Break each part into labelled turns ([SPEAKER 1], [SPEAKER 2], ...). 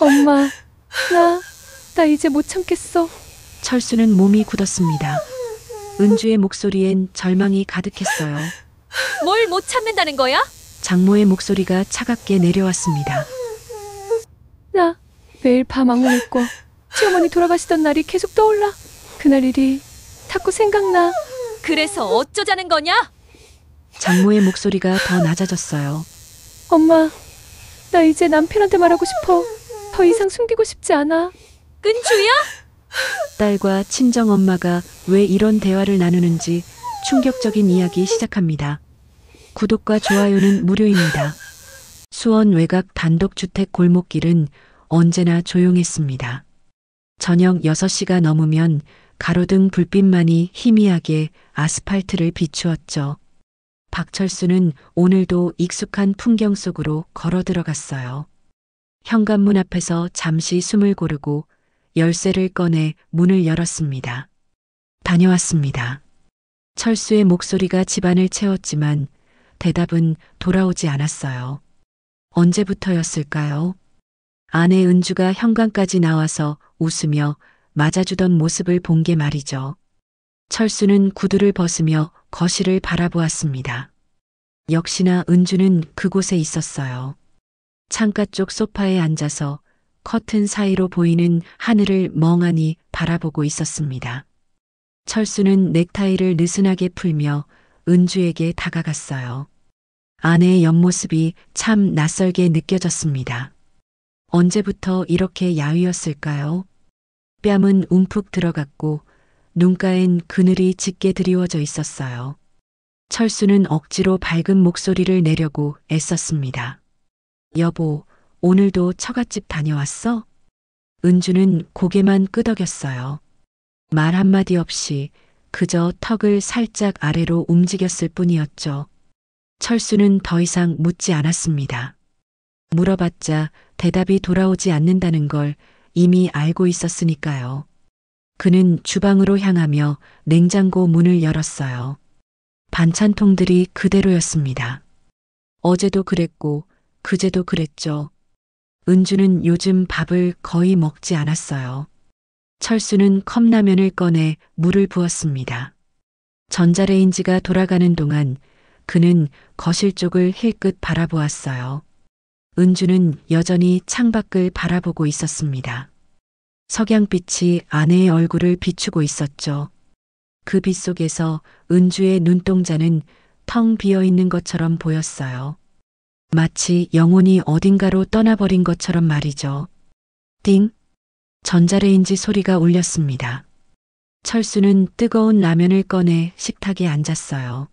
[SPEAKER 1] 엄마, 나 이제 못 참겠어.
[SPEAKER 2] 철수는 몸이 굳었습니다. 은주의 목소리엔 절망이 가득했어요.
[SPEAKER 3] 뭘 못 참는다는 거야?
[SPEAKER 2] 장모의 목소리가 차갑게 내려왔습니다.
[SPEAKER 1] 나 매일 밤 악몽 꿔. 시어머니 돌아가시던 날이 계속 떠올라. 그날 일이 자꾸 생각나.
[SPEAKER 3] 그래서 어쩌자는 거냐?
[SPEAKER 2] 장모의 목소리가 더 낮아졌어요.
[SPEAKER 1] 엄마, 나 이제 남편한테 말하고 싶어. 더 이상 숨기고 싶지 않아.
[SPEAKER 3] 은주야?
[SPEAKER 2] 딸과 친정엄마가 왜 이런 대화를 나누는지 충격적인 이야기 시작합니다. 구독과 좋아요는 무료입니다. 수원 외곽 단독주택 골목길은 언제나 조용했습니다. 저녁 6시가 넘으면 가로등 불빛만이 희미하게 아스팔트를 비추었죠. 박철수는 오늘도 익숙한 풍경 속으로 걸어 들어갔어요. 현관문 앞에서 잠시 숨을 고르고 열쇠를 꺼내 문을 열었습니다. 다녀왔습니다. 철수의 목소리가 집안을 채웠지만 대답은 돌아오지 않았어요. 언제부터였을까요? 아내 은주가 현관까지 나와서 웃으며 맞아주던 모습을 본 게 말이죠. 철수는 구두를 벗으며 거실을 바라보았습니다. 역시나 은주는 그곳에 있었어요. 창가 쪽 소파에 앉아서 커튼 사이로 보이는 하늘을 멍하니 바라보고 있었습니다. 철수는 넥타이를 느슨하게 풀며 은주에게 다가갔어요. 아내의 옆모습이 참 낯설게 느껴졌습니다. 언제부터 이렇게 야위었을까요? 뺨은 움푹 들어갔고 눈가엔 그늘이 짙게 드리워져 있었어요. 철수는 억지로 밝은 목소리를 내려고 애썼습니다. 여보, 오늘도 처갓집 다녀왔어? 은주는 고개만 끄덕였어요. 말 한마디 없이 그저 턱을 살짝 아래로 움직였을 뿐이었죠. 철수는 더 이상 묻지 않았습니다. 물어봤자 대답이 돌아오지 않는다는 걸 이미 알고 있었으니까요. 그는 주방으로 향하며 냉장고 문을 열었어요. 반찬통들이 그대로였습니다. 어제도 그랬고 그제도 그랬죠. 은주는 요즘 밥을 거의 먹지 않았어요. 철수는 컵라면을 꺼내 물을 부었습니다. 전자레인지가 돌아가는 동안 그는 거실 쪽을 힐끗 바라보았어요. 은주는 여전히 창밖을 바라보고 있었습니다. 석양빛이 아내의 얼굴을 비추고 있었죠. 그 빛 속에서 은주의 눈동자는 텅 비어 있는 것처럼 보였어요. 마치 영혼이 어딘가로 떠나버린 것처럼 말이죠. 띵! 전자레인지 소리가 울렸습니다. 철수는 뜨거운 라면을 꺼내 식탁에 앉았어요.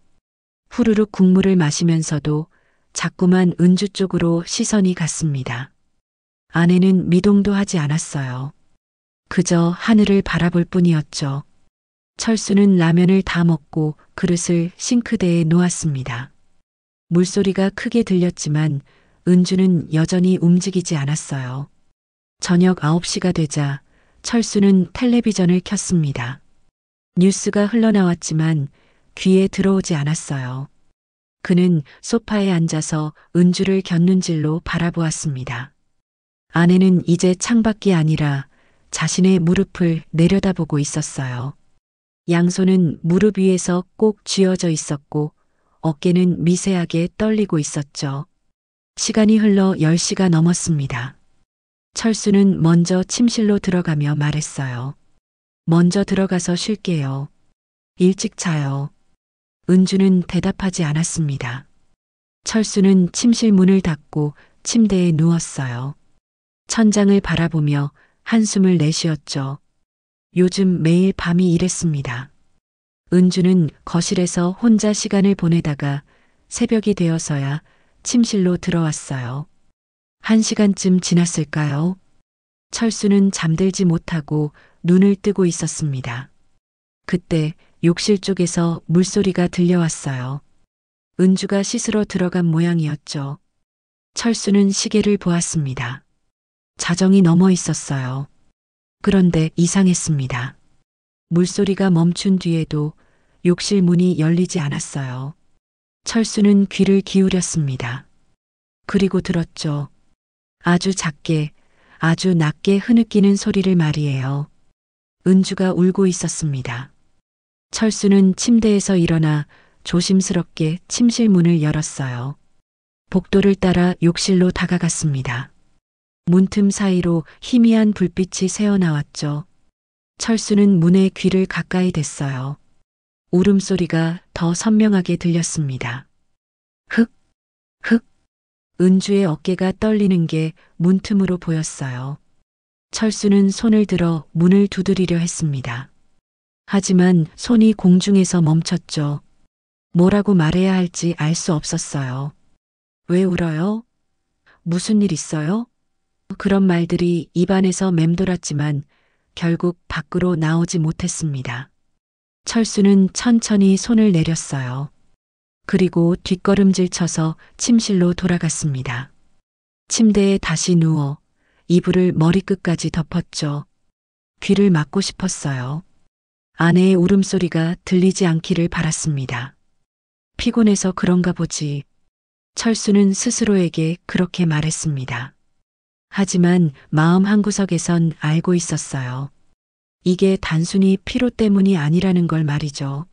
[SPEAKER 2] 후루룩 국물을 마시면서도 자꾸만 은주 쪽으로 시선이 갔습니다. 아내는 미동도 하지 않았어요. 그저 하늘을 바라볼 뿐이었죠. 철수는 라면을 다 먹고 그릇을 싱크대에 놓았습니다. 물소리가 크게 들렸지만 은주는 여전히 움직이지 않았어요. 저녁 9시가 되자 철수는 텔레비전을 켰습니다. 뉴스가 흘러나왔지만 귀에 들어오지 않았어요. 그는 소파에 앉아서 은주를 곁눈질로 바라보았습니다. 아내는 이제 창밖이 아니라 자신의 무릎을 내려다보고 있었어요. 양손은 무릎 위에서 꼭 쥐어져 있었고 어깨는 미세하게 떨리고 있었죠. 시간이 흘러 10시가 넘었습니다. 철수는 먼저 침실로 들어가며 말했어요. 먼저 들어가서 쉴게요. 일찍 자요. 은주는 대답하지 않았습니다. 철수는 침실 문을 닫고 침대에 누웠어요. 천장을 바라보며 한숨을 내쉬었죠. 요즘 매일 밤이 이랬습니다. 은주는 거실에서 혼자 시간을 보내다가 새벽이 되어서야 침실로 들어왔어요. 1시간쯤 지났을까요? 철수는 잠들지 못하고 눈을 뜨고 있었습니다. 그때 욕실 쪽에서 물소리가 들려왔어요. 은주가 씻으러 들어간 모양이었죠. 철수는 시계를 보았습니다. 자정이 넘어 있었어요. 그런데 이상했습니다. 물소리가 멈춘 뒤에도 욕실 문이 열리지 않았어요. 철수는 귀를 기울였습니다. 그리고 들었죠. 아주 작게 아주 낮게 흐느끼는 소리를 말이에요. 은주가 울고 있었습니다. 철수는 침대에서 일어나 조심스럽게 침실 문을 열었어요. 복도를 따라 욕실로 다가갔습니다. 문틈 사이로 희미한 불빛이 새어나왔죠. 철수는 문에 귀를 가까이 댔어요. 울음소리가 더 선명하게 들렸습니다. 흑, 흑. 은주의 어깨가 떨리는 게 문틈으로 보였어요. 철수는 손을 들어 문을 두드리려 했습니다. 하지만 손이 공중에서 멈췄죠. 뭐라고 말해야 할지 알 수 없었어요. 왜 울어요? 무슨 일 있어요? 그런 말들이 입안에서 맴돌았지만 결국 밖으로 나오지 못했습니다. 철수는 천천히 손을 내렸어요. 그리고 뒷걸음질 쳐서 침실로 돌아갔습니다. 침대에 다시 누워 이불을 머리끝까지 덮었죠. 귀를 막고 싶었어요. 아내의 울음소리가 들리지 않기를 바랐습니다. 피곤해서 그런가 보지. 철수는 스스로에게 그렇게 말했습니다. 하지만 마음 한구석에선 알고 있었어요. 이게 단순히 피로 때문이 아니라는 걸 말이죠.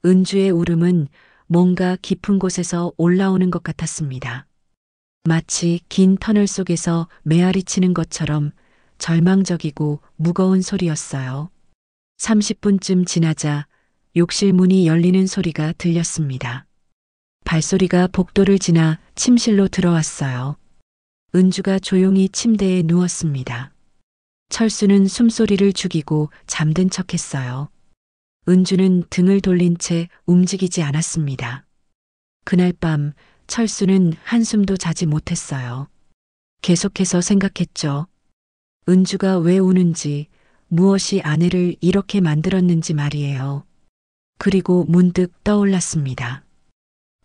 [SPEAKER 2] 은주의 울음은 뭔가 깊은 곳에서 올라오는 것 같았습니다. 마치 긴 터널 속에서 메아리 치는 것처럼 절망적이고 무거운 소리였어요. 30분쯤 지나자 욕실 문이 열리는 소리가 들렸습니다. 발소리가 복도를 지나 침실로 들어왔어요. 은주가 조용히 침대에 누웠습니다. 철수는 숨소리를 죽이고 잠든 척했어요. 은주는 등을 돌린 채 움직이지 않았습니다. 그날 밤 철수는 한숨도 자지 못했어요. 계속해서 생각했죠. 은주가 왜 우는지, 무엇이 아내를 이렇게 만들었는지 말이에요. 그리고 문득 떠올랐습니다.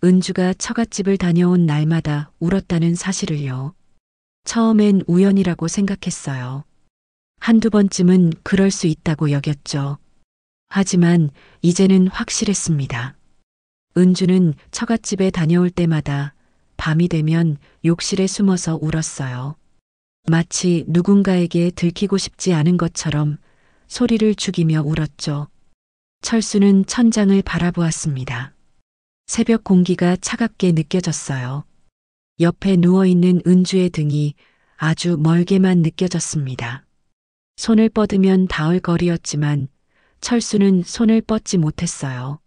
[SPEAKER 2] 은주가 처갓집을 다녀온 날마다 울었다는 사실을요. 처음엔 우연이라고 생각했어요. 한두 번쯤은 그럴 수 있다고 여겼죠. 하지만 이제는 확실했습니다. 은주는 처갓집에 다녀올 때마다 밤이 되면 욕실에 숨어서 울었어요. 마치 누군가에게 들키고 싶지 않은 것처럼 소리를 죽이며 울었죠. 철수는 천장을 바라보았습니다. 새벽 공기가 차갑게 느껴졌어요. 옆에 누워있는 은주의 등이 아주 멀게만 느껴졌습니다. 손을 뻗으면 닿을 거리였지만 철수는 손을 뻗지 못했어요.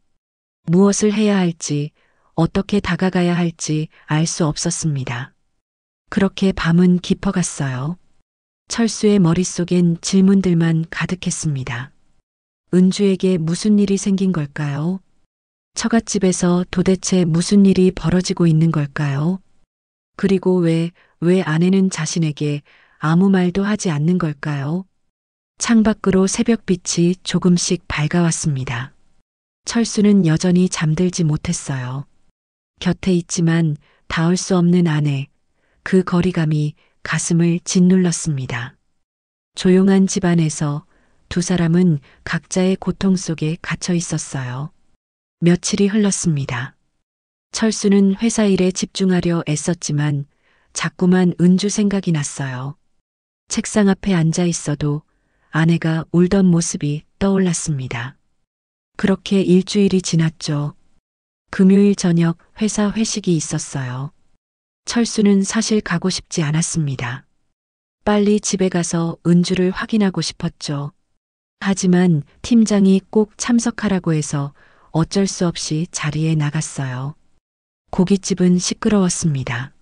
[SPEAKER 2] 무엇을 해야 할지, 어떻게 다가가야 할지 알 수 없었습니다. 그렇게 밤은 깊어갔어요. 철수의 머릿속엔 질문들만 가득했습니다. 은주에게 무슨 일이 생긴 걸까요? 처갓집에서 도대체 무슨 일이 벌어지고 있는 걸까요? 그리고 왜 아내는 자신에게 아무 말도 하지 않는 걸까요? 창밖으로 새벽빛이 조금씩 밝아왔습니다. 철수는 여전히 잠들지 못했어요. 곁에 있지만 닿을 수 없는 아내, 그 거리감이 가슴을 짓눌렀습니다. 조용한 집안에서 두 사람은 각자의 고통 속에 갇혀 있었어요. 며칠이 흘렀습니다. 철수는 회사 일에 집중하려 애썼지만 자꾸만 은주 생각이 났어요. 책상 앞에 앉아 있어도 아내가 울던 모습이 떠올랐습니다. 그렇게 일주일이 지났죠. 금요일 저녁 회사 회식이 있었어요. 철수는 사실 가고 싶지 않았습니다. 빨리 집에 가서 은주를 확인하고 싶었죠. 하지만 팀장이 꼭 참석하라고 해서 어쩔 수 없이 자리에 나갔어요. 고깃집은 시끄러웠습니다.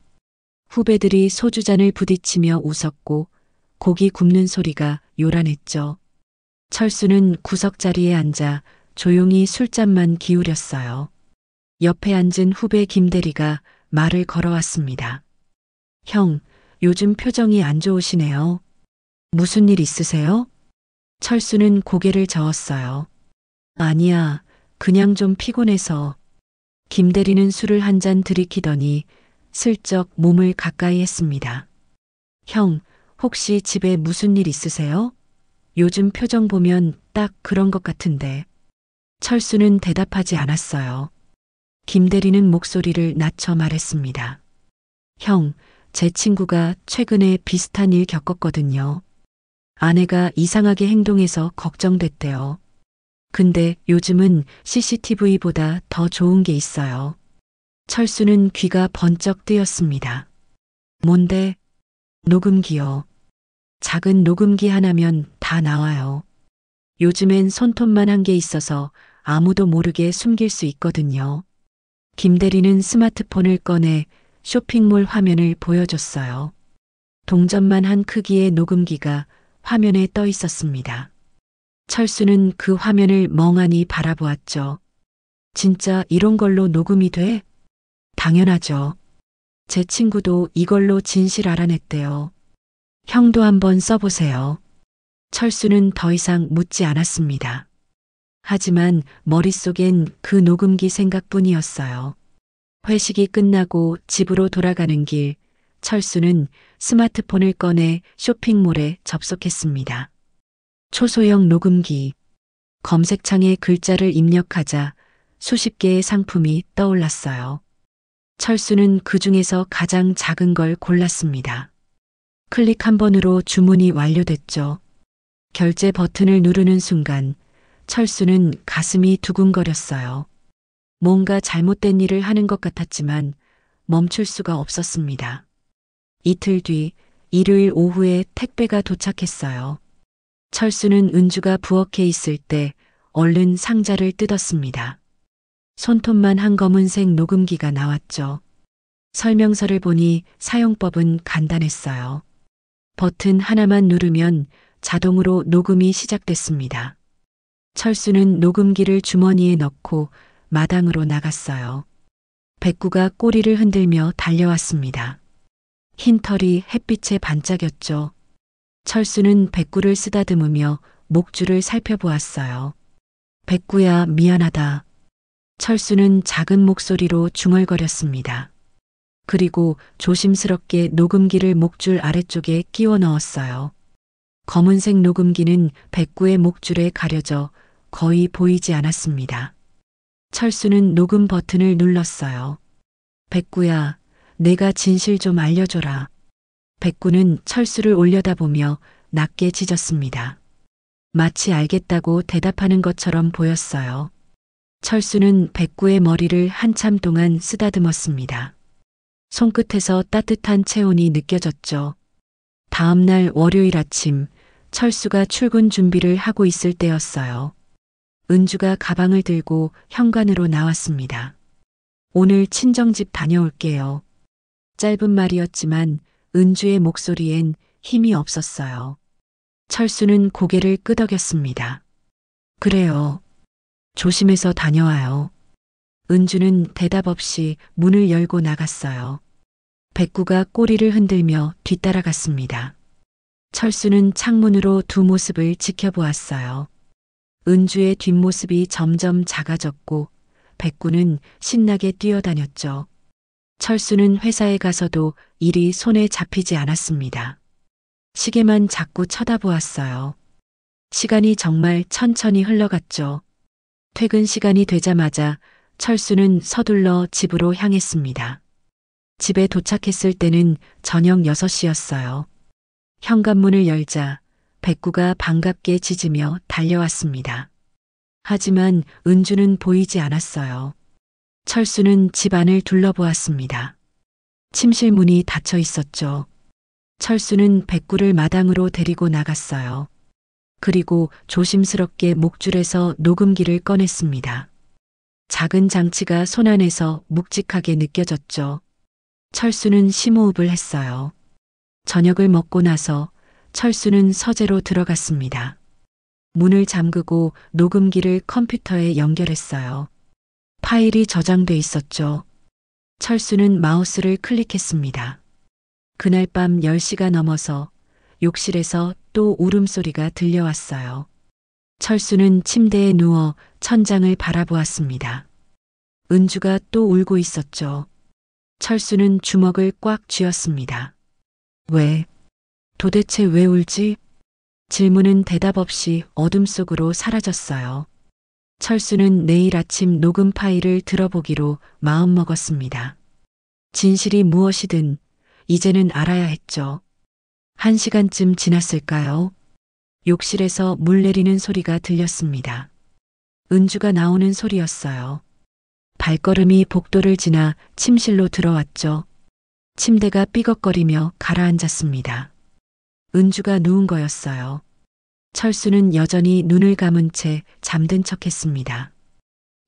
[SPEAKER 2] 후배들이 소주잔을 부딪히며 웃었고 고기 굽는 소리가 요란했죠. 철수는 구석자리에 앉아 조용히 술잔만 기울였어요. 옆에 앉은 후배 김대리가 말을 걸어왔습니다. 형, 요즘 표정이 안 좋으시네요. 무슨 일 있으세요? 철수는 고개를 저었어요. 아니야, 그냥 좀 피곤해서. 김대리는 술을 한 잔 들이키더니 슬쩍 몸을 가까이 했습니다. 형, 혹시 집에 무슨 일 있으세요? 요즘 표정 보면 딱 그런 것 같은데. 철수는 대답하지 않았어요. 김대리는 목소리를 낮춰 말했습니다. 형, 제 친구가 최근에 비슷한 일 겪었거든요. 아내가 이상하게 행동해서 걱정됐대요. 근데 요즘은 CCTV보다 더 좋은 게 있어요. 철수는 귀가 번쩍 뜨였습니다. 뭔데? 녹음기요. 작은 녹음기 하나면 다 나와요. 요즘엔 손톱만 한 게 있어서 아무도 모르게 숨길 수 있거든요. 김 대리는 스마트폰을 꺼내 쇼핑몰 화면을 보여줬어요. 동전만 한 크기의 녹음기가 화면에 떠 있었습니다. 철수는 그 화면을 멍하니 바라보았죠. 진짜 이런 걸로 녹음이 돼? 당연하죠. 제 친구도 이걸로 진실 알아냈대요. 형도 한번 써보세요. 철수는 더 이상 묻지 않았습니다. 하지만 머릿속엔 그 녹음기 생각뿐이었어요. 회식이 끝나고 집으로 돌아가는 길, 철수는 스마트폰을 꺼내 쇼핑몰에 접속했습니다. 초소형 녹음기. 검색창에 글자를 입력하자 수십 개의 상품이 떠올랐어요. 철수는 그 중에서 가장 작은 걸 골랐습니다. 클릭 한 번으로 주문이 완료됐죠. 결제 버튼을 누르는 순간 철수는 가슴이 두근거렸어요. 뭔가 잘못된 일을 하는 것 같았지만 멈출 수가 없었습니다. 이틀 뒤 일요일 오후에 택배가 도착했어요. 철수는 은주가 부엌에 있을 때 얼른 상자를 뜯었습니다. 손톱만 한 검은색 녹음기가 나왔죠. 설명서를 보니 사용법은 간단했어요. 버튼 하나만 누르면 자동으로 녹음이 시작됐습니다. 철수는 녹음기를 주머니에 넣고 마당으로 나갔어요. 백구가 꼬리를 흔들며 달려왔습니다. 흰 털이 햇빛에 반짝였죠. 철수는 백구를 쓰다듬으며 목줄을 살펴보았어요. 백구야, 미안하다. 철수는 작은 목소리로 중얼거렸습니다. 그리고 조심스럽게 녹음기를 목줄 아래쪽에 끼워 넣었어요. 검은색 녹음기는 백구의 목줄에 가려져 거의 보이지 않았습니다. 철수는 녹음 버튼을 눌렀어요. 백구야, 내가 진실 좀 알려줘라. 백구는 철수를 올려다보며 낮게 짖었습니다. 마치 알겠다고 대답하는 것처럼 보였어요. 철수는 백구의 머리를 한참 동안 쓰다듬었습니다. 손끝에서 따뜻한 체온이 느껴졌죠. 다음 날 월요일 아침, 철수가 출근 준비를 하고 있을 때였어요. 은주가 가방을 들고 현관으로 나왔습니다. 오늘 친정집 다녀올게요. 짧은 말이었지만 은주의 목소리엔 힘이 없었어요. 철수는 고개를 끄덕였습니다. 그래요. 조심해서 다녀와요. 은주는 대답 없이 문을 열고 나갔어요. 백구가 꼬리를 흔들며 뒤따라갔습니다. 철수는 창문으로 두 모습을 지켜보았어요. 은주의 뒷모습이 점점 작아졌고 백구는 신나게 뛰어다녔죠. 철수는 회사에 가서도 일이 손에 잡히지 않았습니다. 시계만 자꾸 쳐다보았어요. 시간이 정말 천천히 흘러갔죠. 퇴근 시간이 되자마자 철수는 서둘러 집으로 향했습니다. 집에 도착했을 때는 저녁 6시였어요. 현관문을 열자 백구가 반갑게 짖으며 달려왔습니다. 하지만 은주는 보이지 않았어요. 철수는 집 안을 둘러보았습니다. 침실 문이 닫혀 있었죠. 철수는 백구를 마당으로 데리고 나갔어요. 그리고 조심스럽게 목줄에서 녹음기를 꺼냈습니다. 작은 장치가 손안에서 묵직하게 느껴졌죠. 철수는 심호흡을 했어요. 저녁을 먹고 나서 철수는 서재로 들어갔습니다. 문을 잠그고 녹음기를 컴퓨터에 연결했어요. 파일이 저장돼 있었죠. 철수는 마우스를 클릭했습니다. 그날 밤 10시가 넘어서 욕실에서 또 울음소리가 들려왔어요. 철수는 침대에 누워 천장을 바라보았습니다. 은주가 또 울고 있었죠. 철수는 주먹을 꽉 쥐었습니다. 왜? 도대체 왜 울지? 질문은 대답 없이 어둠 속으로 사라졌어요. 철수는 내일 아침 녹음 파일을 들어보기로 마음먹었습니다. 진실이 무엇이든 이제는 알아야 했죠. 1시간쯤 지났을까요? 욕실에서 물 내리는 소리가 들렸습니다. 은주가 나오는 소리였어요. 발걸음이 복도를 지나 침실로 들어왔죠. 침대가 삐걱거리며 가라앉았습니다. 은주가 누운 거였어요. 철수는 여전히 눈을 감은 채 잠든 척했습니다.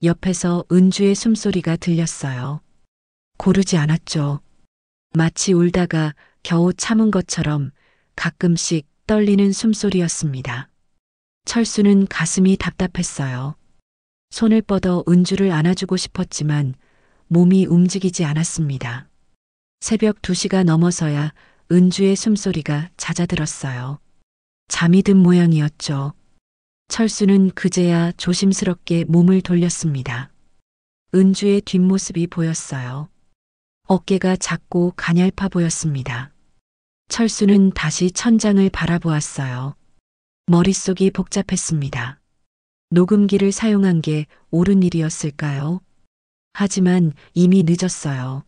[SPEAKER 2] 옆에서 은주의 숨소리가 들렸어요. 고르지 않았죠. 마치 울다가 겨우 참은 것처럼 가끔씩 떨리는 숨소리였습니다. 철수는 가슴이 답답했어요. 손을 뻗어 은주를 안아주고 싶었지만 몸이 움직이지 않았습니다. 새벽 2시가 넘어서야 은주의 숨소리가 잦아들었어요. 잠이 든 모양이었죠. 철수는 그제야 조심스럽게 몸을 돌렸습니다. 은주의 뒷모습이 보였어요. 어깨가 작고 가냘파 보였습니다. 철수는 다시 천장을 바라보았어요. 머릿속이 복잡했습니다. 녹음기를 사용한 게 옳은 일이었을까요? 하지만 이미 늦었어요.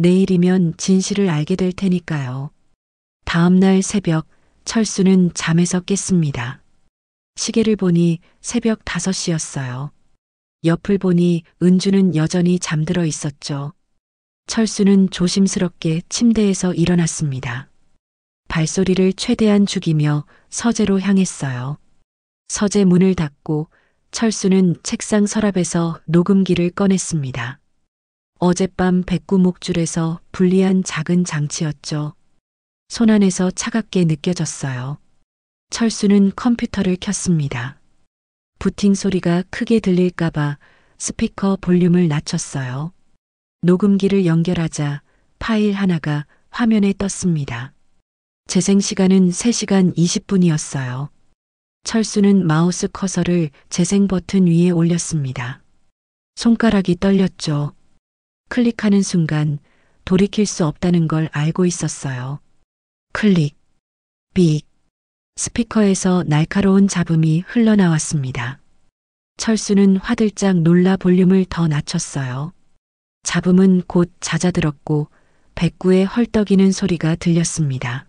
[SPEAKER 2] 내일이면 진실을 알게 될 테니까요. 다음 날 새벽 철수는 잠에서 깼습니다. 시계를 보니 새벽 5시였어요. 옆을 보니 은주는 여전히 잠들어 있었죠. 철수는 조심스럽게 침대에서 일어났습니다. 발소리를 최대한 죽이며 서재로 향했어요. 서재 문을 닫고 철수는 책상 서랍에서 녹음기를 꺼냈습니다. 어젯밤 백구 목줄에서 분리한 작은 장치였죠. 손안에서 차갑게 느껴졌어요. 철수는 컴퓨터를 켰습니다. 부팅 소리가 크게 들릴까봐 스피커 볼륨을 낮췄어요. 녹음기를 연결하자 파일 하나가 화면에 떴습니다. 재생 시간은 3시간 20분이었어요. 철수는 마우스 커서를 재생 버튼 위에 올렸습니다. 손가락이 떨렸죠. 클릭하는 순간 돌이킬 수 없다는 걸 알고 있었어요. 클릭, 삑, 스피커에서 날카로운 잡음이 흘러나왔습니다. 철수는 화들짝 놀라 볼륨을 더 낮췄어요. 잡음은 곧 잦아들었고 백구의 헐떡이는 소리가 들렸습니다.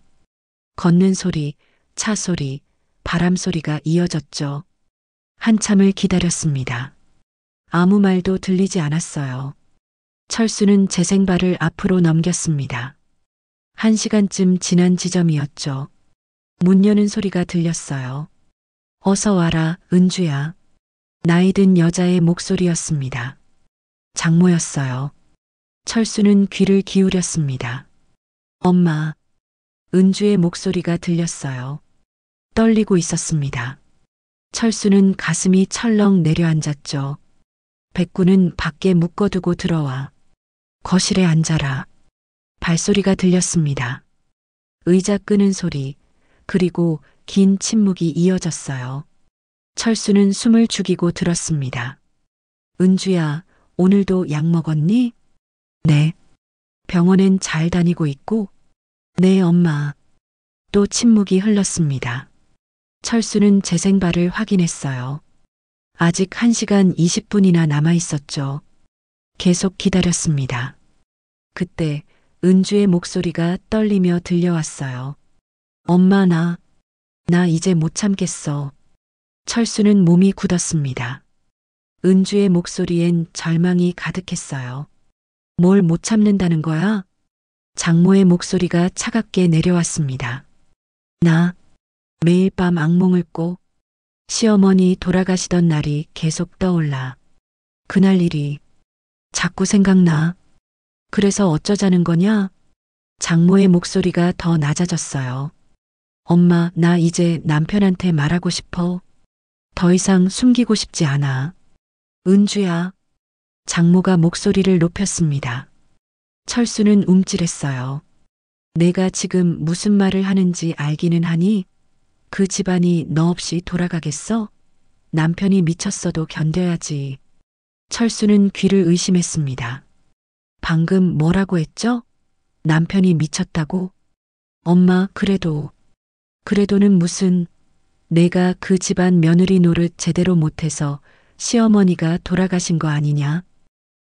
[SPEAKER 2] 걷는 소리, 차 소리, 바람 소리가 이어졌죠. 한참을 기다렸습니다. 아무 말도 들리지 않았어요. 철수는 재생발을 앞으로 넘겼습니다. 1시간쯤 지난 지점이었죠. 문 여는 소리가 들렸어요. 어서 와라, 은주야. 나이 든 여자의 목소리였습니다. 장모였어요. 철수는 귀를 기울였습니다. 엄마. 은주의 목소리가 들렸어요. 떨리고 있었습니다. 철수는 가슴이 철렁 내려앉았죠. 백구는 밖에 묶어두고 들어와. 거실에 앉아라. 발소리가 들렸습니다. 의자 끄는 소리, 그리고 긴 침묵이 이어졌어요. 철수는 숨을 죽이고 들었습니다. 은주야, 오늘도 약 먹었니? 네. 병원엔 잘 다니고 있고? 네, 엄마. 또 침묵이 흘렀습니다. 철수는 재생발을 확인했어요. 아직 1시간 20분이나 남아 있었죠. 계속 기다렸습니다. 그때 은주의 목소리가 떨리며 들려왔어요. 엄마, 나 이제 못 참겠어. 철수는 몸이 굳었습니다. 은주의 목소리엔 절망이 가득했어요. 뭘 못 참는다는 거야? 장모의 목소리가 차갑게 내려왔습니다. 나 매일 밤 악몽을 꿔. 시어머니 돌아가시던 날이 계속 떠올라. 그날 일이 자꾸 생각나. 그래서 어쩌자는 거냐? 장모의 목소리가 더 낮아졌어요. 엄마, 나 이제 남편한테 말하고 싶어. 더 이상 숨기고 싶지 않아. 은주야. 장모가 목소리를 높였습니다. 철수는 움찔했어요. 내가 지금 무슨 말을 하는지 알기는 하니? 그 집안이 너 없이 돌아가겠어? 남편이 미쳤어도 견뎌야지. 철수는 귀를 의심했습니다. 방금 뭐라고 했죠? 남편이 미쳤다고? 엄마, 그래도는 무슨, 내가 그 집안 며느리 노릇 제대로 못해서 시어머니가 돌아가신 거 아니냐?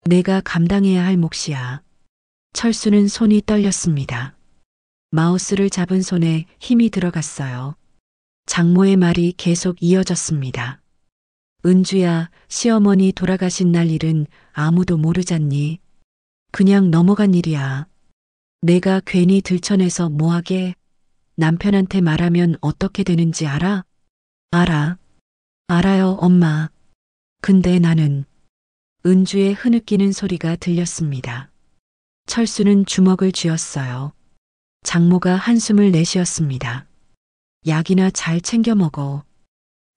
[SPEAKER 2] 내가 감당해야 할 몫이야. 철수는 손이 떨렸습니다. 마우스를 잡은 손에 힘이 들어갔어요. 장모의 말이 계속 이어졌습니다. 은주야, 시어머니 돌아가신 날 일은 아무도 모르잖니. 그냥 넘어간 일이야. 내가 괜히 들춰내서 뭐하게. 남편한테 말하면 어떻게 되는지 알아? 알아. 알아요, 엄마. 근데 나는. 은주의 흐느끼는 소리가 들렸습니다. 철수는 주먹을 쥐었어요. 장모가 한숨을 내쉬었습니다. 약이나 잘 챙겨 먹어.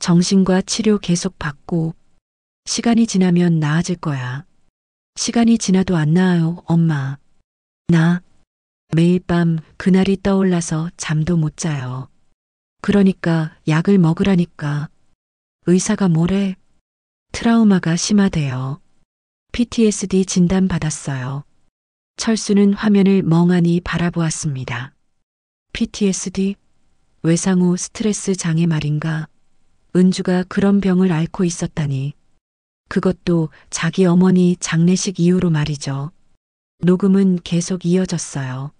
[SPEAKER 2] 정신과 치료 계속 받고. 시간이 지나면 나아질 거야. 시간이 지나도 안 나아요, 엄마. 나 매일 밤 그날이 떠올라서 잠도 못 자요. 그러니까 약을 먹으라니까. 의사가 뭐래? 트라우마가 심하대요. PTSD 진단 받았어요. 철수는 화면을 멍하니 바라보았습니다. PTSD? 외상 후 스트레스 장애 말인가? 은주가 그런 병을 앓고 있었다니. 그것도 자기 어머니 장례식 이후로 말이죠. 녹음은 계속 이어졌어요.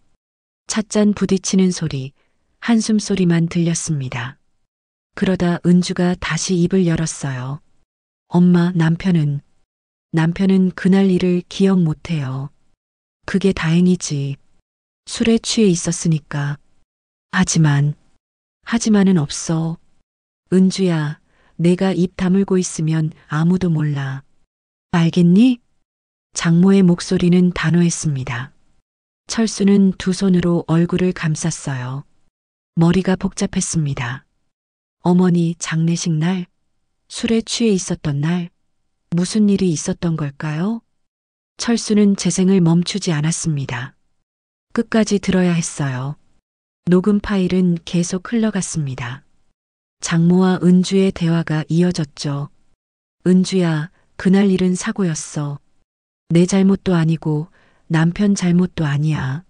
[SPEAKER 2] 찻잔 부딪히는 소리, 한숨 소리만 들렸습니다. 그러다 은주가 다시 입을 열었어요. 엄마, 남편은 그날 일을 기억 못해요. 그게 다행이지. 술에 취해 있었으니까. 하지만은 없어. 은주야, 내가 입 다물고 있으면 아무도 몰라. 알겠니? 장모의 목소리는 단호했습니다. 철수는 두 손으로 얼굴을 감쌌어요. 머리가 복잡했습니다. 어머니 장례식 날, 술에 취해 있었던 날, 무슨 일이 있었던 걸까요? 철수는 재생을 멈추지 않았습니다. 끝까지 들어야 했어요. 녹음 파일은 계속 흘러갔습니다. 장모와 은주의 대화가 이어졌죠. 은주야, 그날 일은 사고였어. 내 잘못도 아니고 남편 잘못도 아니야.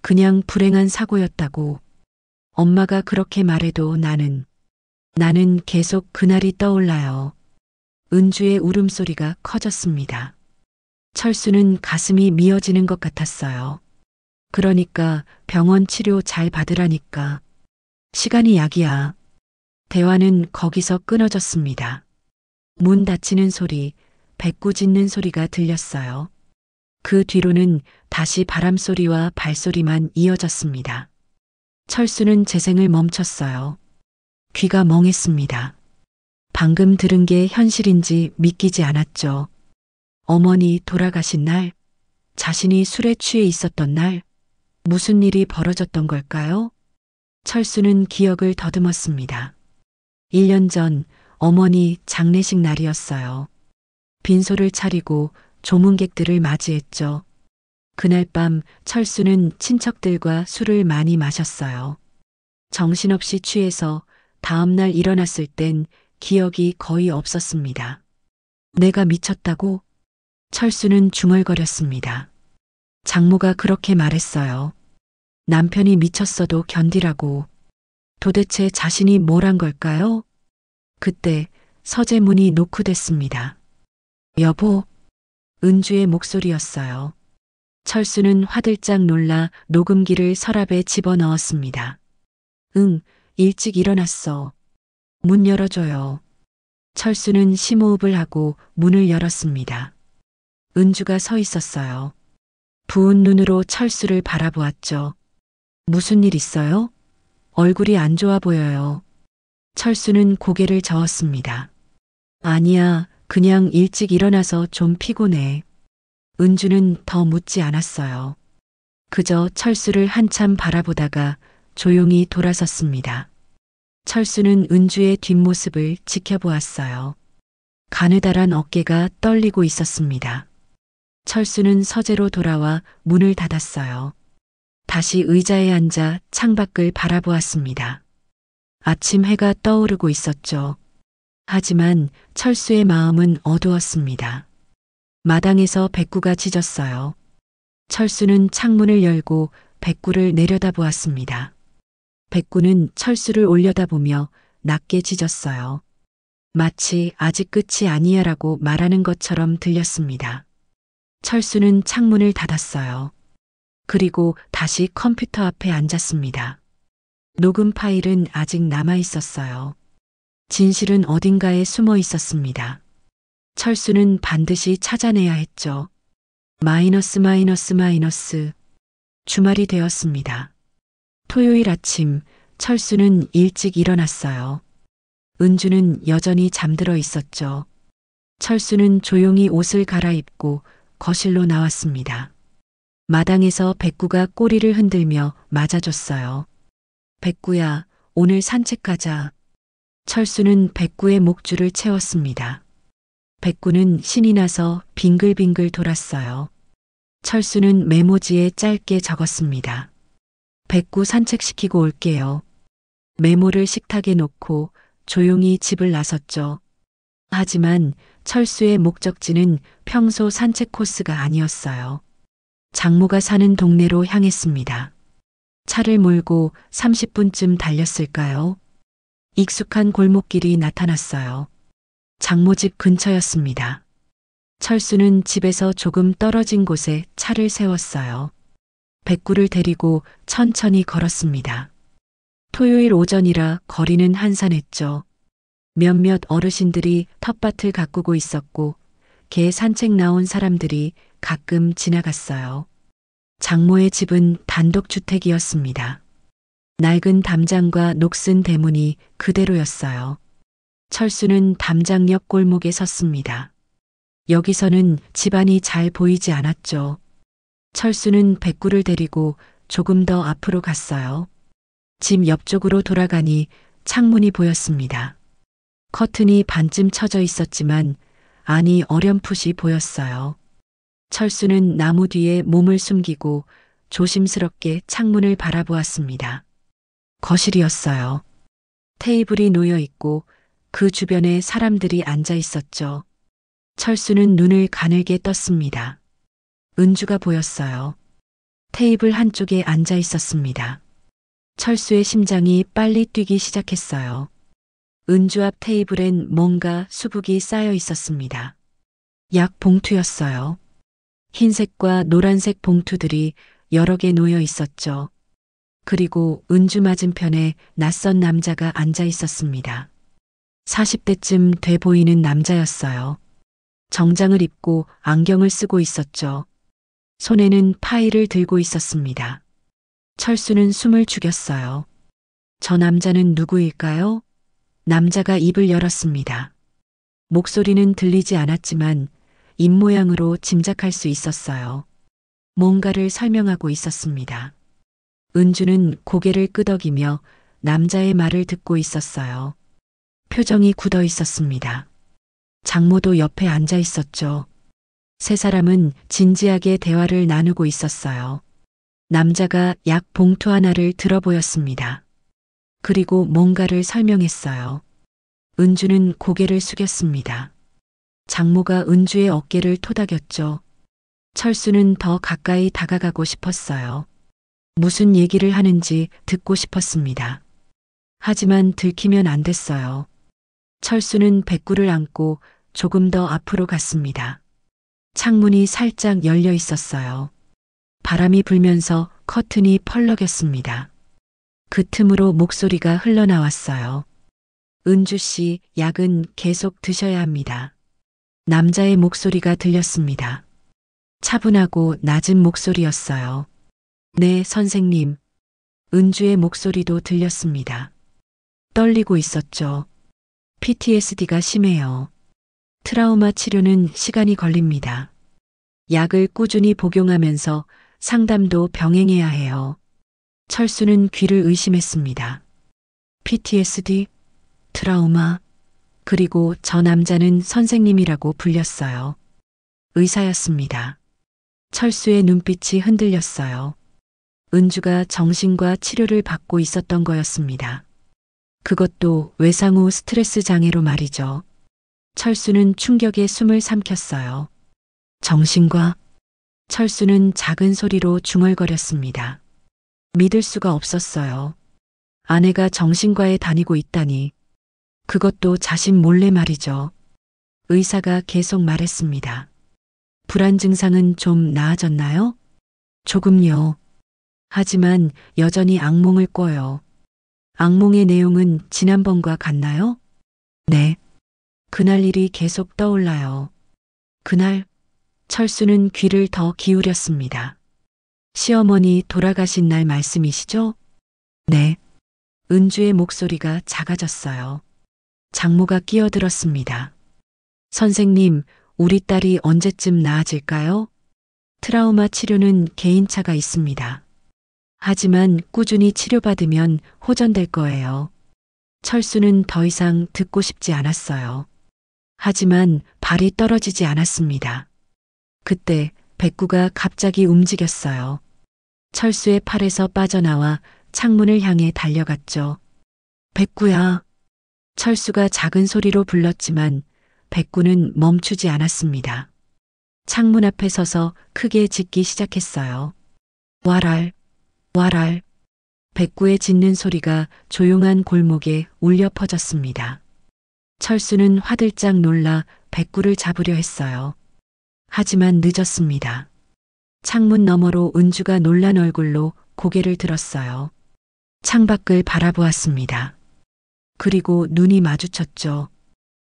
[SPEAKER 2] 그냥 불행한 사고였다고. 엄마가 그렇게 말해도 나는 계속 그날이 떠올라요. 은주의 울음소리가 커졌습니다. 철수는 가슴이 미어지는 것 같았어요. 그러니까 병원 치료 잘 받으라니까. 시간이 약이야. 대화는 거기서 끊어졌습니다. 문 닫히는 소리, 배꼽 짖는 소리가 들렸어요. 그 뒤로는 다시 바람소리와 발소리만 이어졌습니다. 철수는 재생을 멈췄어요. 귀가 멍했습니다. 방금 들은 게 현실인지 믿기지 않았죠. 어머니 돌아가신 날, 자신이 술에 취해 있었던 날, 무슨 일이 벌어졌던 걸까요? 철수는 기억을 더듬었습니다. 1년 전 어머니 장례식 날이었어요. 빈소를 차리고 조문객들을 맞이했죠. 그날 밤 철수는 친척들과 술을 많이 마셨어요. 정신없이 취해서 다음날 일어났을 땐 기억이 거의 없었습니다. 내가 미쳤다고? 철수는 중얼거렸습니다. 장모가 그렇게 말했어요. 남편이 미쳤어도 견디라고. 도대체 자신이 뭘 한 걸까요? 그때 서재 문이 노크됐습니다. 여보, 은주의 목소리였어요. 철수는 화들짝 놀라 녹음기를 서랍에 집어넣었습니다. 응, 일찍 일어났어. 문 열어줘요. 철수는 심호흡을 하고 문을 열었습니다. 은주가 서 있었어요. 부은 눈으로 철수를 바라보았죠. 무슨 일 있어요? 얼굴이 안 좋아 보여요. 철수는 고개를 저었습니다. 아니야, 그냥 일찍 일어나서 좀 피곤해. 은주는 더 묻지 않았어요. 그저 철수를 한참 바라보다가 조용히 돌아섰습니다. 철수는 은주의 뒷모습을 지켜보았어요. 가느다란 어깨가 떨리고 있었습니다. 철수는 서재로 돌아와 문을 닫았어요. 다시 의자에 앉아 창밖을 바라보았습니다. 아침 해가 떠오르고 있었죠. 하지만 철수의 마음은 어두웠습니다. 마당에서 백구가 짖었어요. 철수는 창문을 열고 백구를 내려다보았습니다. 백구는 철수를 올려다보며 낮게 짖었어요. 마치 아직 끝이 아니야라고 말하는 것처럼 들렸습니다. 철수는 창문을 닫았어요. 그리고 다시 컴퓨터 앞에 앉았습니다. 녹음 파일은 아직 남아 있었어요. 진실은 어딘가에 숨어 있었습니다. 철수는 반드시 찾아내야 했죠. 마이너스 마이너스 마이너스. 주말이 되었습니다. 토요일 아침 철수는 일찍 일어났어요. 은주는 여전히 잠들어 있었죠. 철수는 조용히 옷을 갈아입고 거실로 나왔습니다. 마당에서 백구가 꼬리를 흔들며 맞아줬어요. 백구야, 오늘 산책 가자. 철수는 백구의 목줄을 채웠습니다. 백구는 신이 나서 빙글빙글 돌았어요. 철수는 메모지에 짧게 적었습니다. 백구 산책시키고 올게요. 메모를 식탁에 놓고 조용히 집을 나섰죠. 하지만 철수의 목적지는 평소 산책 코스가 아니었어요. 장모가 사는 동네로 향했습니다. 차를 몰고 30분쯤 달렸을까요? 익숙한 골목길이 나타났어요. 장모 집 근처였습니다. 철수는 집에서 조금 떨어진 곳에 차를 세웠어요. 백구를 데리고 천천히 걸었습니다. 토요일 오전이라 거리는 한산했죠. 몇몇 어르신들이 텃밭을 가꾸고 있었고 개 산책 나온 사람들이 가끔 지나갔어요. 장모의 집은 단독주택이었습니다. 낡은 담장과 녹슨 대문이 그대로였어요. 철수는 담장 옆 골목에 섰습니다. 여기서는 집안이 잘 보이지 않았죠. 철수는 백구를 데리고 조금 더 앞으로 갔어요. 집 옆쪽으로 돌아가니 창문이 보였습니다. 커튼이 반쯤 쳐져 있었지만 안이 어렴풋이 보였어요. 철수는 나무 뒤에 몸을 숨기고 조심스럽게 창문을 바라보았습니다. 거실이었어요. 테이블이 놓여 있고 그 주변에 사람들이 앉아 있었죠. 철수는 눈을 가늘게 떴습니다. 은주가 보였어요. 테이블 한쪽에 앉아 있었습니다. 철수의 심장이 빨리 뛰기 시작했어요. 은주 앞 테이블엔 뭔가 수북이 쌓여 있었습니다. 약 봉투였어요. 흰색과 노란색 봉투들이 여러 개 놓여 있었죠. 그리고 은주 맞은편에 낯선 남자가 앉아 있었습니다. 40대쯤 돼 보이는 남자였어요. 정장을 입고 안경을 쓰고 있었죠. 손에는 파일을 들고 있었습니다. 철수는 숨을 죽였어요. 저 남자는 누구일까요? 남자가 입을 열었습니다. 목소리는 들리지 않았지만 입모양으로 짐작할 수 있었어요. 뭔가를 설명하고 있었습니다. 은주는 고개를 끄덕이며 남자의 말을 듣고 있었어요. 표정이 굳어 있었습니다. 장모도 옆에 앉아 있었죠. 세 사람은 진지하게 대화를 나누고 있었어요. 남자가 약 봉투 하나를 들어 보였습니다. 그리고 뭔가를 설명했어요. 은주는 고개를 숙였습니다. 장모가 은주의 어깨를 토닥였죠. 철수는 더 가까이 다가가고 싶었어요. 무슨 얘기를 하는지 듣고 싶었습니다. 하지만 들키면 안 됐어요. 철수는 백구를 안고 조금 더 앞으로 갔습니다. 창문이 살짝 열려 있었어요. 바람이 불면서 커튼이 펄럭였습니다. 그 틈으로 목소리가 흘러나왔어요. 은주 씨, 약은 계속 드셔야 합니다. 남자의 목소리가 들렸습니다. 차분하고 낮은 목소리였어요. 네, 선생님. 은주의 목소리도 들렸습니다. 떨리고 있었죠. PTSD가 심해요. 트라우마 치료는 시간이 걸립니다. 약을 꾸준히 복용하면서 상담도 병행해야 해요. 철수는 귀를 의심했습니다. PTSD? 트라우마? 그리고 저 남자는 선생님이라고 불렸어요. 의사였습니다. 철수의 눈빛이 흔들렸어요. 은주가 정신과 치료를 받고 있었던 거였습니다. 그것도 외상 후 스트레스 장애로 말이죠. 철수는 충격에 숨을 삼켰어요. 정신과? 철수는 작은 소리로 중얼거렸습니다. 믿을 수가 없었어요. 아내가 정신과에 다니고 있다니. 그것도 자신 몰래 말이죠. 의사가 계속 말했습니다. 불안 증상은 좀 나아졌나요? 조금요. 하지만 여전히 악몽을 꿔요. 악몽의 내용은 지난번과 같나요? 네. 그날 일이 계속 떠올라요. 그날 철수는 귀를 더 기울였습니다. 시어머니 돌아가신 날 말씀이시죠? 네. 은주의 목소리가 작아졌어요. 장모가 끼어들었습니다. 선생님, 우리 딸이 언제쯤 나아질까요? 트라우마 치료는 개인차가 있습니다. 하지만 꾸준히 치료받으면 호전될 거예요. 철수는 더 이상 듣고 싶지 않았어요. 하지만 발이 떨어지지 않았습니다. 그때 백구가 갑자기 움직였어요. 철수의 팔에서 빠져나와 창문을 향해 달려갔죠. 백구야. 철수가 작은 소리로 불렀지만 백구는 멈추지 않았습니다. 창문 앞에 서서 크게 짖기 시작했어요. 와랄, 와랄. 백구의 짖는 소리가 조용한 골목에 울려 퍼졌습니다. 철수는 화들짝 놀라 백구를 잡으려 했어요. 하지만 늦었습니다. 창문 너머로 은주가 놀란 얼굴로 고개를 들었어요. 창밖을 바라보았습니다. 그리고 눈이 마주쳤죠.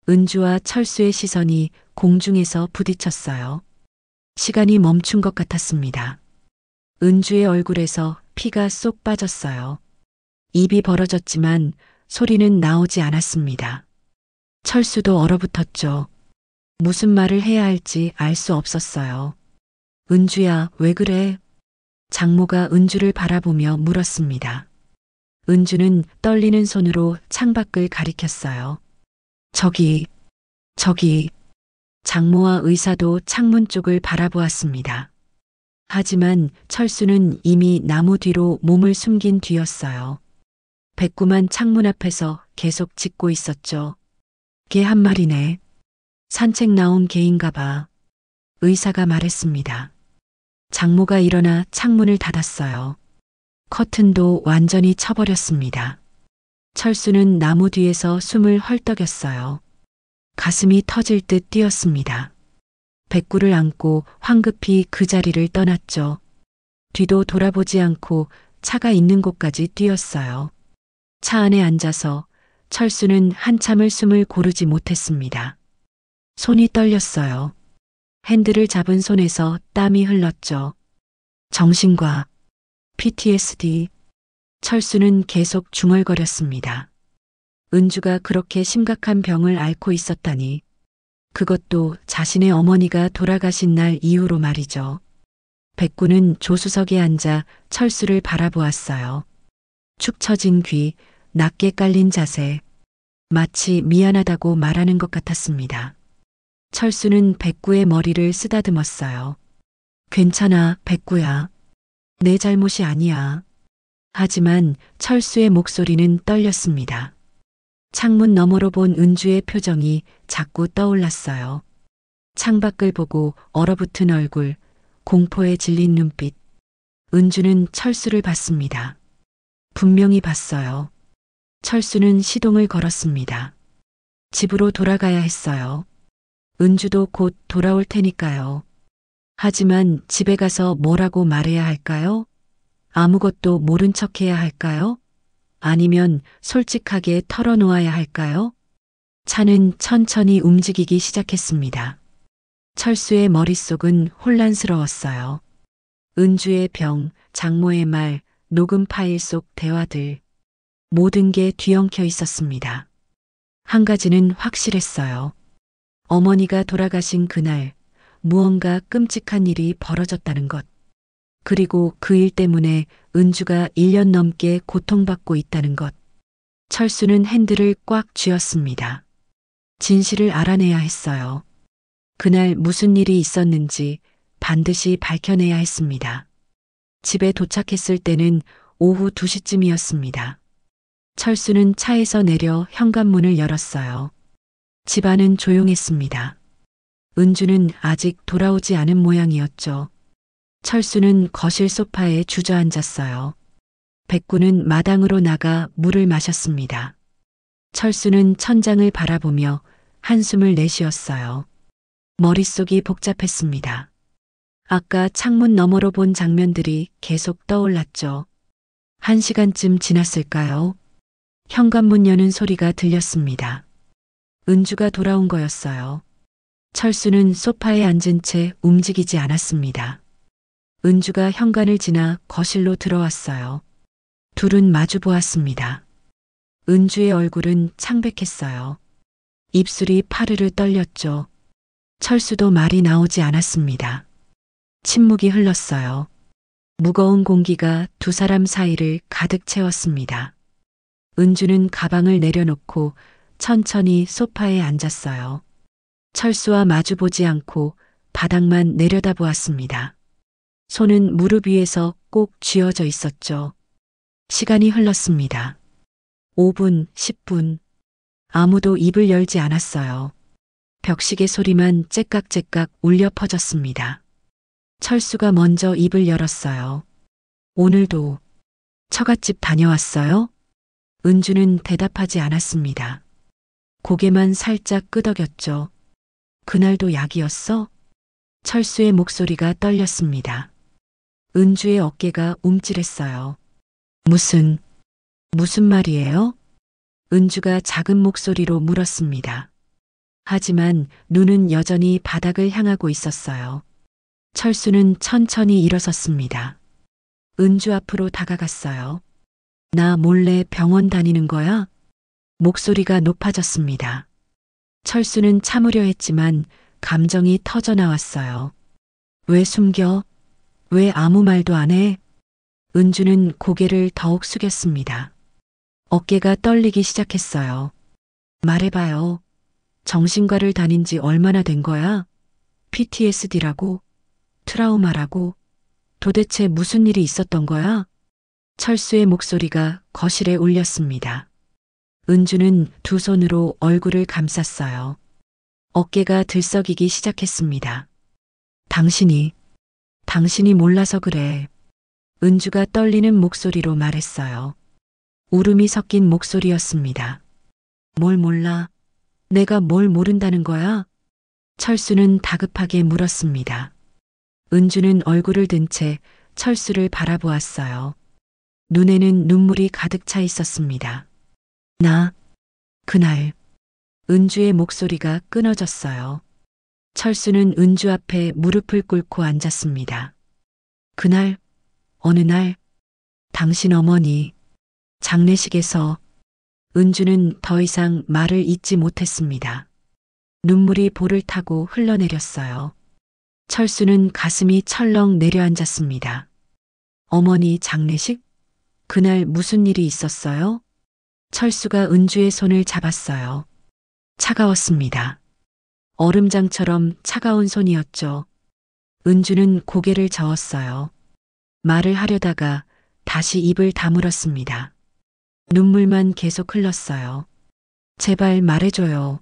[SPEAKER 2] 은주와 철수의 시선이 공중에서 부딪혔어요. 시간이 멈춘 것 같았습니다. 은주의 얼굴에서 피가 쏙 빠졌어요. 입이 벌어졌지만 소리는 나오지 않았습니다. 철수도 얼어붙었죠. 무슨 말을 해야 할지 알 수 없었어요. 은주야, 왜 그래? 장모가 은주를 바라보며 물었습니다. 은주는 떨리는 손으로 창밖을 가리켰어요. 저기. 장모와 의사도 창문 쪽을 바라보았습니다. 하지만 철수는 이미 나무 뒤로 몸을 숨긴 뒤였어요. 백구만 창문 앞에서 계속 짖고 있었죠. 개 한 마리네. 산책 나온 개인가 봐. 의사가 말했습니다. 장모가 일어나 창문을 닫았어요. 커튼도 완전히 쳐버렸습니다. 철수는 나무 뒤에서 숨을 헐떡였어요. 가슴이 터질 듯 뛰었습니다. 백구를 안고 황급히 그 자리를 떠났죠. 뒤도 돌아보지 않고 차가 있는 곳까지 뛰었어요. 차 안에 앉아서 철수는 한참을 숨을 고르지 못했습니다. 손이 떨렸어요. 핸들을 잡은 손에서 땀이 흘렀죠. 정신과 PTSD. 철수는 계속 중얼거렸습니다. 은주가 그렇게 심각한 병을 앓고 있었다니. 그것도 자신의 어머니가 돌아가신 날 이후로 말이죠. 백구는 조수석에 앉아 철수를 바라보았어요. 축 처진 귀, 낮게 깔린 자세. 마치 미안하다고 말하는 것 같았습니다. 철수는 백구의 머리를 쓰다듬었어요. 괜찮아, 백구야. 내 잘못이 아니야. 하지만 철수의 목소리는 떨렸습니다. 창문 너머로 본 은주의 표정이 자꾸 떠올랐어요. 창밖을 보고 얼어붙은 얼굴, 공포에 질린 눈빛. 은주는 철수를 봤습니다. 분명히 봤어요. 철수는 시동을 걸었습니다. 집으로 돌아가야 했어요. 은주도 곧 돌아올 테니까요. 하지만 집에 가서 뭐라고 말해야 할까요? 아무것도 모른 척해야 할까요? 아니면 솔직하게 털어놓아야 할까요? 차는 천천히 움직이기 시작했습니다. 철수의 머릿속은 혼란스러웠어요. 은주의 병, 장모의 말, 녹음 파일 속 대화들. 모든 게 뒤엉켜 있었습니다. 한 가지는 확실했어요. 어머니가 돌아가신 그날 무언가 끔찍한 일이 벌어졌다는 것. 그리고 그 일 때문에 은주가 1년 넘게 고통받고 있다는 것. 철수는 핸들을 꽉 쥐었습니다. 진실을 알아내야 했어요. 그날 무슨 일이 있었는지 반드시 밝혀내야 했습니다. 집에 도착했을 때는 오후 2시쯤이었습니다. 철수는 차에서 내려 현관문을 열었어요. 집안은 조용했습니다. 은주는 아직 돌아오지 않은 모양이었죠. 철수는 거실 소파에 주저앉았어요. 백구는 마당으로 나가 물을 마셨습니다. 철수는 천장을 바라보며 한숨을 내쉬었어요. 머릿속이 복잡했습니다. 아까 창문 너머로 본 장면들이 계속 떠올랐죠. 1시간쯤 지났을까요? 현관문 여는 소리가 들렸습니다. 은주가 돌아온 거였어요. 철수는 소파에 앉은 채 움직이지 않았습니다. 은주가 현관을 지나 거실로 들어왔어요. 둘은 마주 보았습니다. 은주의 얼굴은 창백했어요. 입술이 파르르 떨렸죠. 철수도 말이 나오지 않았습니다. 침묵이 흘렀어요. 무거운 공기가 두 사람 사이를 가득 채웠습니다. 은주는 가방을 내려놓고 천천히 소파에 앉았어요. 철수와 마주보지 않고 바닥만 내려다보았습니다. 손은 무릎 위에서 꼭 쥐어져 있었죠. 시간이 흘렀습니다. 5분, 10분. 아무도 입을 열지 않았어요. 벽시계 소리만 째깍째깍 울려 퍼졌습니다. 철수가 먼저 입을 열었어요. 오늘도 처갓집 다녀왔어요? 은주는 대답하지 않았습니다. 고개만 살짝 끄덕였죠. 그날도 약이었어? 철수의 목소리가 떨렸습니다. 은주의 어깨가 움찔했어요. 무슨 말이에요? 은주가 작은 목소리로 물었습니다. 하지만 눈은 여전히 바닥을 향하고 있었어요. 철수는 천천히 일어섰습니다. 은주 앞으로 다가갔어요. 나 몰래 병원 다니는 거야? 목소리가 높아졌습니다. 철수는 참으려 했지만 감정이 터져 나왔어요. 왜 숨겨? 왜 아무 말도 안 해? 은주는 고개를 더욱 숙였습니다. 어깨가 떨리기 시작했어요. 말해봐요. 정신과를 다닌 지 얼마나 된 거야? PTSD라고? 트라우마라고? 도대체 무슨 일이 있었던 거야? 철수의 목소리가 거실에 울렸습니다. 은주는 두 손으로 얼굴을 감쌌어요. 어깨가 들썩이기 시작했습니다. 당신이 몰라서 그래. 은주가 떨리는 목소리로 말했어요. 울음이 섞인 목소리였습니다. 뭘 몰라? 내가 뭘 모른다는 거야? 철수는 다급하게 물었습니다. 은주는 얼굴을 든 채 철수를 바라보았어요. 눈에는 눈물이 가득 차 있었습니다. 그날, 은주의 목소리가 끊어졌어요. 철수는 은주 앞에 무릎을 꿇고 앉았습니다. 그날, 어느 날, 당신 어머니, 장례식에서 은주는 더 이상 말을 잇지 못했습니다. 눈물이 볼을 타고 흘러내렸어요. 철수는 가슴이 철렁 내려앉았습니다. 어머니 장례식? 그날 무슨 일이 있었어요? 철수가 은주의 손을 잡았어요. 차가웠습니다. 얼음장처럼 차가운 손이었죠. 은주는 고개를 저었어요. 말을 하려다가 다시 입을 다물었습니다. 눈물만 계속 흘렀어요. 제발 말해줘요.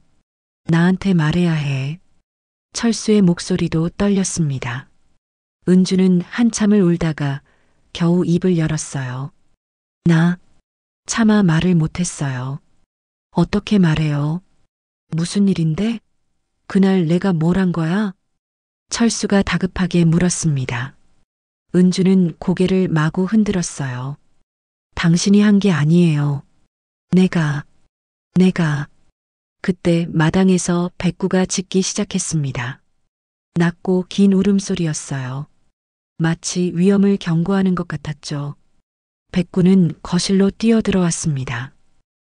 [SPEAKER 2] 나한테 말해야 해. 철수의 목소리도 떨렸습니다. 은주는 한참을 울다가 겨우 입을 열었어요. 나 차마 말을 못했어요. 어떻게 말해요? 무슨 일인데? 그날 내가 뭘 한 거야? 철수가 다급하게 물었습니다. 은주는 고개를 마구 흔들었어요. 당신이 한 게 아니에요. 내가. 그때 마당에서 백구가 짖기 시작했습니다. 낮고 긴 울음소리였어요. 마치 위험을 경고하는 것 같았죠. 백구는 거실로 뛰어들어왔습니다.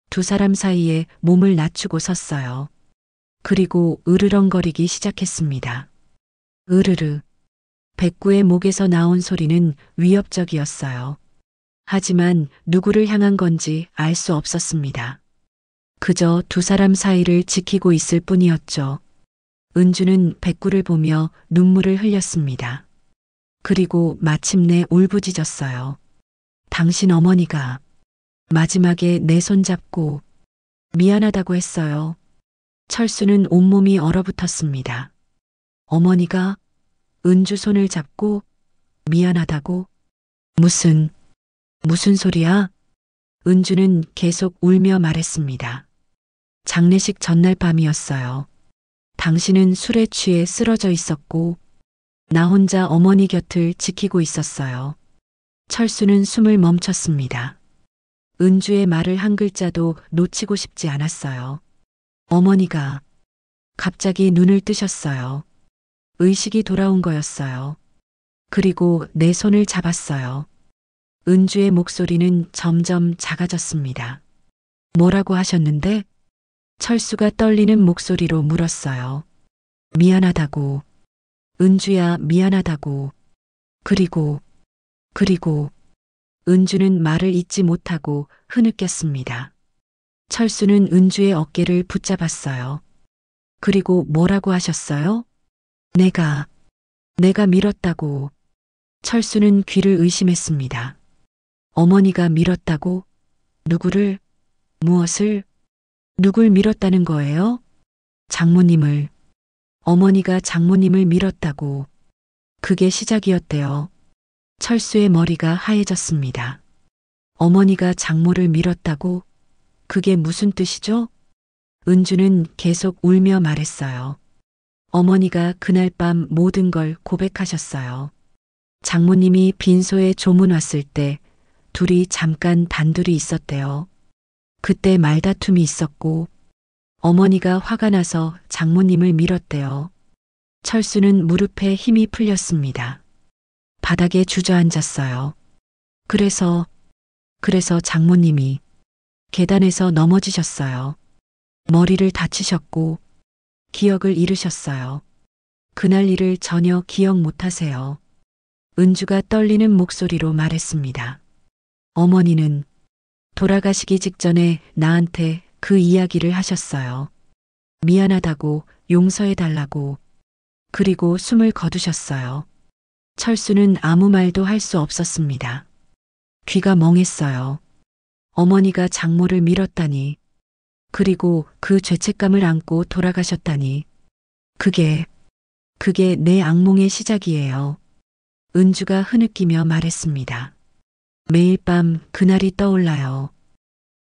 [SPEAKER 2] 두 사람 사이에 몸을 낮추고 섰어요. 그리고 으르렁거리기 시작했습니다. 으르르. 백구의 목에서 나온 소리는 위협적이었어요. 하지만 누구를 향한 건지 알 수 없었습니다. 그저 두 사람 사이를 지키고 있을 뿐이었죠. 은주는 백구를 보며 눈물을 흘렸습니다. 그리고 마침내 울부짖었어요. 당신 어머니가 마지막에 내 손 잡고 미안하다고 했어요. 철수는 온몸이 얼어붙었습니다. 어머니가 은주 손을 잡고 미안하다고? 무슨 소리야? 은주는 계속 울며 말했습니다. 장례식 전날 밤이었어요. 당신은 술에 취해 쓰러져 있었고 나 혼자 어머니 곁을 지키고 있었어요. 철수는 숨을 멈췄습니다. 은주의 말을 한 글자도 놓치고 싶지 않았어요. 어머니가 갑자기 눈을 뜨셨어요. 의식이 돌아온 거였어요. 그리고 내 손을 잡았어요. 은주의 목소리는 점점 작아졌습니다. 뭐라고 하셨는데? 철수가 떨리는 목소리로 물었어요. 미안하다고. 은주야, 미안하다고. 그리고 은주는 말을 잇지 못하고 흐느꼈습니다. 철수는 은주의 어깨를 붙잡았어요. 그리고 뭐라고 하셨어요? 내가 밀었다고. 철수는 귀를 의심했습니다. 어머니가 밀었다고? 누구를? 무엇을? 누굴 밀었다는 거예요? 장모님을. 어머니가 장모님을 밀었다고. 그게 시작이었대요. 철수의 머리가 하얘졌습니다. 어머니가 장모를 밀었다고? 그게 무슨 뜻이죠? 은주는 계속 울며 말했어요. 어머니가 그날 밤 모든 걸 고백하셨어요. 장모님이 빈소에 조문 왔을 때 둘이 잠깐 단둘이 있었대요. 그때 말다툼이 있었고 어머니가 화가 나서 장모님을 밀었대요. 철수는 무릎에 힘이 풀렸습니다. 바닥에 주저앉았어요. 그래서 장모님이 계단에서 넘어지셨어요. 머리를 다치셨고 기억을 잃으셨어요. 그날 일을 전혀 기억 못하세요. 은주가 떨리는 목소리로 말했습니다. 어머니는 돌아가시기 직전에 나한테 그 이야기를 하셨어요. 미안하다고, 용서해달라고. 그리고 숨을 거두셨어요. 철수는 아무 말도 할 수 없었습니다. 귀가 멍했어요. 어머니가 장모를 밀었다니. 그리고 그 죄책감을 안고 돌아가셨다니. 그게 내 악몽의 시작이에요. 은주가 흐느끼며 말했습니다. 매일 밤 그날이 떠올라요.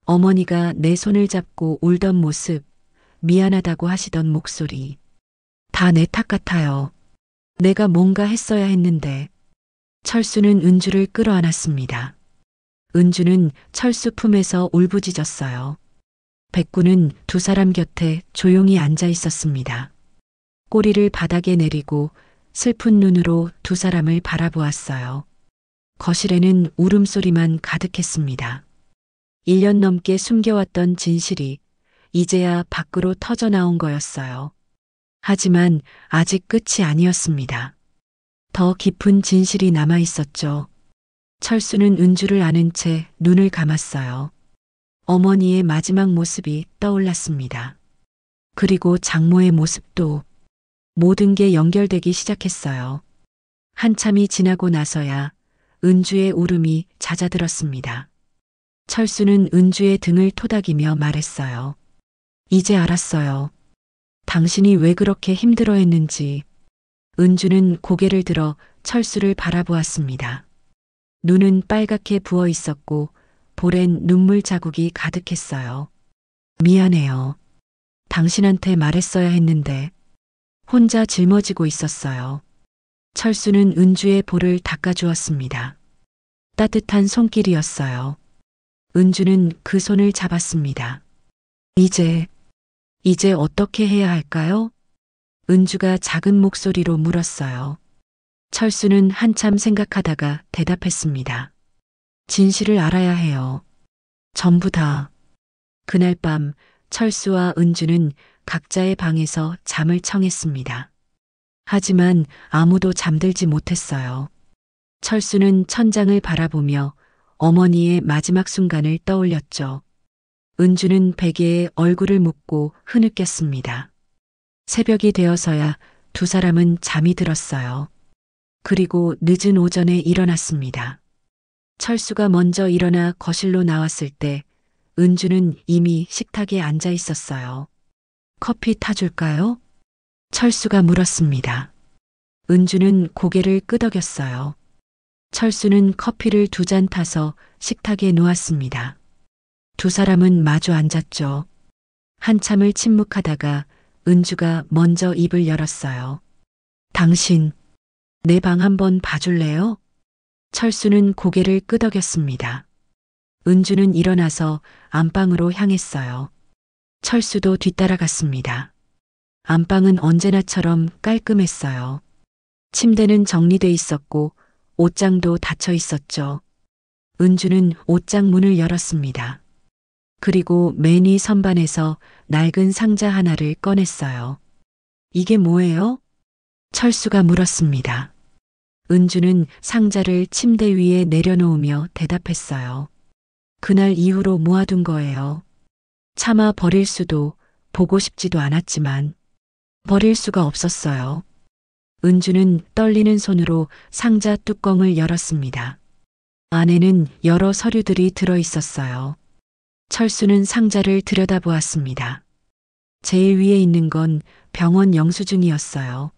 [SPEAKER 2] 어머니가 내 손을 잡고 울던 모습, 미안하다고 하시던 목소리. 다 내 탓 같아요. 내가 뭔가 했어야 했는데. 철수는 은주를 끌어안았습니다. 은주는 철수 품에서 울부짖었어요. 백구는 두 사람 곁에 조용히 앉아 있었습니다. 꼬리를 바닥에 내리고 슬픈 눈으로 두 사람을 바라보았어요. 거실에는 울음소리만 가득했습니다. 1년 넘게 숨겨왔던 진실이 이제야 밖으로 터져 나온 거였어요. 하지만 아직 끝이 아니었습니다. 더 깊은 진실이 남아 있었죠. 철수는 은주를 아는 채 눈을 감았어요. 어머니의 마지막 모습이 떠올랐습니다. 그리고 장모의 모습도. 모든 게 연결되기 시작했어요. 한참이 지나고 나서야 은주의 울음이 잦아들었습니다. 철수는 은주의 등을 토닥이며 말했어요. 이제 알았어요. 당신이 왜 그렇게 힘들어했는지. 은주는 고개를 들어 철수를 바라보았습니다. 눈은 빨갛게 부어 있었고 볼엔 눈물 자국이 가득했어요. 미안해요. 당신한테 말했어야 했는데. 혼자 짊어지고 있었어요. 철수는 은주의 볼을 닦아주었습니다. 따뜻한 손길이었어요. 은주는 그 손을 잡았습니다. 이제 어떻게 해야 할까요? 은주가 작은 목소리로 물었어요. 철수는 한참 생각하다가 대답했습니다. 진실을 알아야 해요. 전부 다. 그날 밤 철수와 은주는 각자의 방에서 잠을 청했습니다. 하지만 아무도 잠들지 못했어요. 철수는 천장을 바라보며 어머니의 마지막 순간을 떠올렸죠. 은주는 베개에 얼굴을 묻고 흐느꼈습니다. 새벽이 되어서야 두 사람은 잠이 들었어요. 그리고 늦은 오전에 일어났습니다. 철수가 먼저 일어나 거실로 나왔을 때 은주는 이미 식탁에 앉아 있었어요. 커피 타줄까요? 철수가 물었습니다. 은주는 고개를 끄덕였어요. 철수는 커피를 2잔 타서 식탁에 놓았습니다. 두 사람은 마주 앉았죠. 한참을 침묵하다가 은주가 먼저 입을 열었어요. 당신 내 방 한번 봐줄래요? 철수는 고개를 끄덕였습니다. 은주는 일어나서 안방으로 향했어요. 철수도 뒤따라갔습니다. 안방은 언제나처럼 깔끔했어요. 침대는 정리돼 있었고 옷장도 닫혀 있었죠. 은주는 옷장 문을 열었습니다. 그리고 매니 선반에서 낡은 상자 하나를 꺼냈어요. 이게 뭐예요? 철수가 물었습니다. 은주는 상자를 침대 위에 내려놓으며 대답했어요. 그날 이후로 모아둔 거예요. 차마 버릴 수도 보고 싶지도 않았지만 버릴 수가 없었어요. 은주는 떨리는 손으로 상자 뚜껑을 열었습니다. 안에는 여러 서류들이 들어 있었어요. 철수는 상자를 들여다보았습니다. 제일 위에 있는 건 병원 영수증이었어요.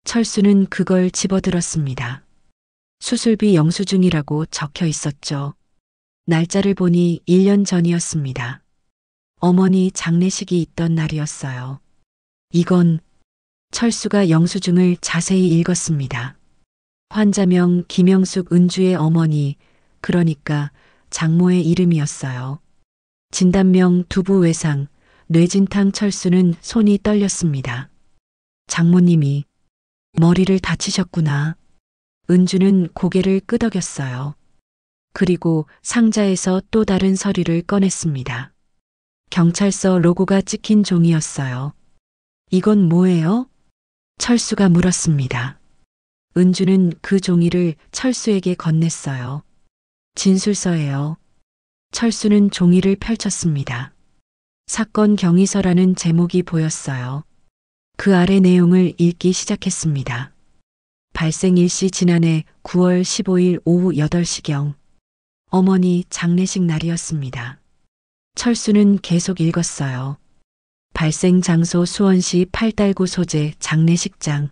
[SPEAKER 2] 철수는 그걸 집어들었습니다. 수술비 영수증이라고 적혀 있었죠. 날짜를 보니 1년 전이었습니다. 어머니 장례식이 있던 날이었어요. 이건 철수가 영수증을 자세히 읽었습니다. 환자명 김영숙 은주의 어머니, 그러니까 장모의 이름이었어요. 진단명 두부 외상, 뇌진탕. 철수는 손이 떨렸습니다. 장모님이 머리를 다치셨구나. 은주는 고개를 끄덕였어요. 그리고 상자에서 또 다른 서류를 꺼냈습니다. 경찰서 로고가 찍힌 종이였어요. 이건 뭐예요? 철수가 물었습니다. 은주는 그 종이를 철수에게 건넸어요. 진술서예요. 철수는 종이를 펼쳤습니다. 사건 경위서라는 제목이 보였어요. 그 아래 내용을 읽기 시작했습니다. 발생 일시 지난해 9월 15일 오후 8시경 어머니 장례식 날이었습니다. 철수는 계속 읽었어요. 발생 장소 수원시 팔달구 소재 장례식장.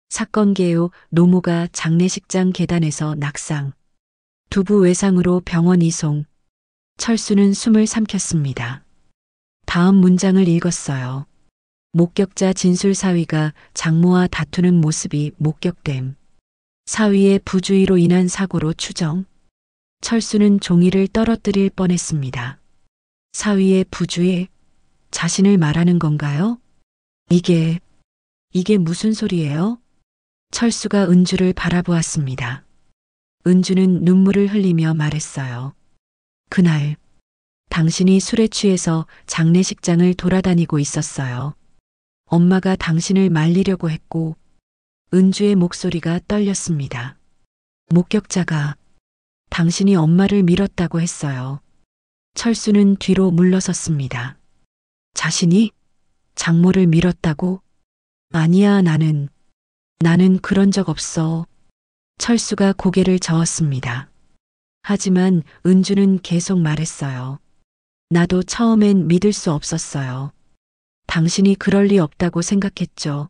[SPEAKER 2] 사건 개요 노모가 장례식장 계단에서 낙상. 두부 외상으로 병원 이송. 철수는 숨을 삼켰습니다. 다음 문장을 읽었어요. 목격자 진술 사위가 장모와 다투는 모습이 목격됨. 사위의 부주의로 인한 사고로 추정. 철수는 종이를 떨어뜨릴 뻔했습니다. 사위의 부주의? 자신을 말하는 건가요? 이게 무슨 소리예요? 철수가 은주를 바라보았습니다. 은주는 눈물을 흘리며 말했어요. 그날 당신이 술에 취해서 장례식장을 돌아다니고 있었어요. 엄마가 당신을 말리려고 했고 은주의 목소리가 떨렸습니다. 목격자가 당신이 엄마를 밀었다고 했어요. 철수는 뒤로 물러섰습니다. 자신이 장모를 밀었다고? 아니야, 나는 그런 적 없어. 철수가 고개를 저었습니다. 하지만 은주는 계속 말했어요. 나도 처음엔 믿을 수 없었어요. 당신이 그럴 리 없다고 생각했죠.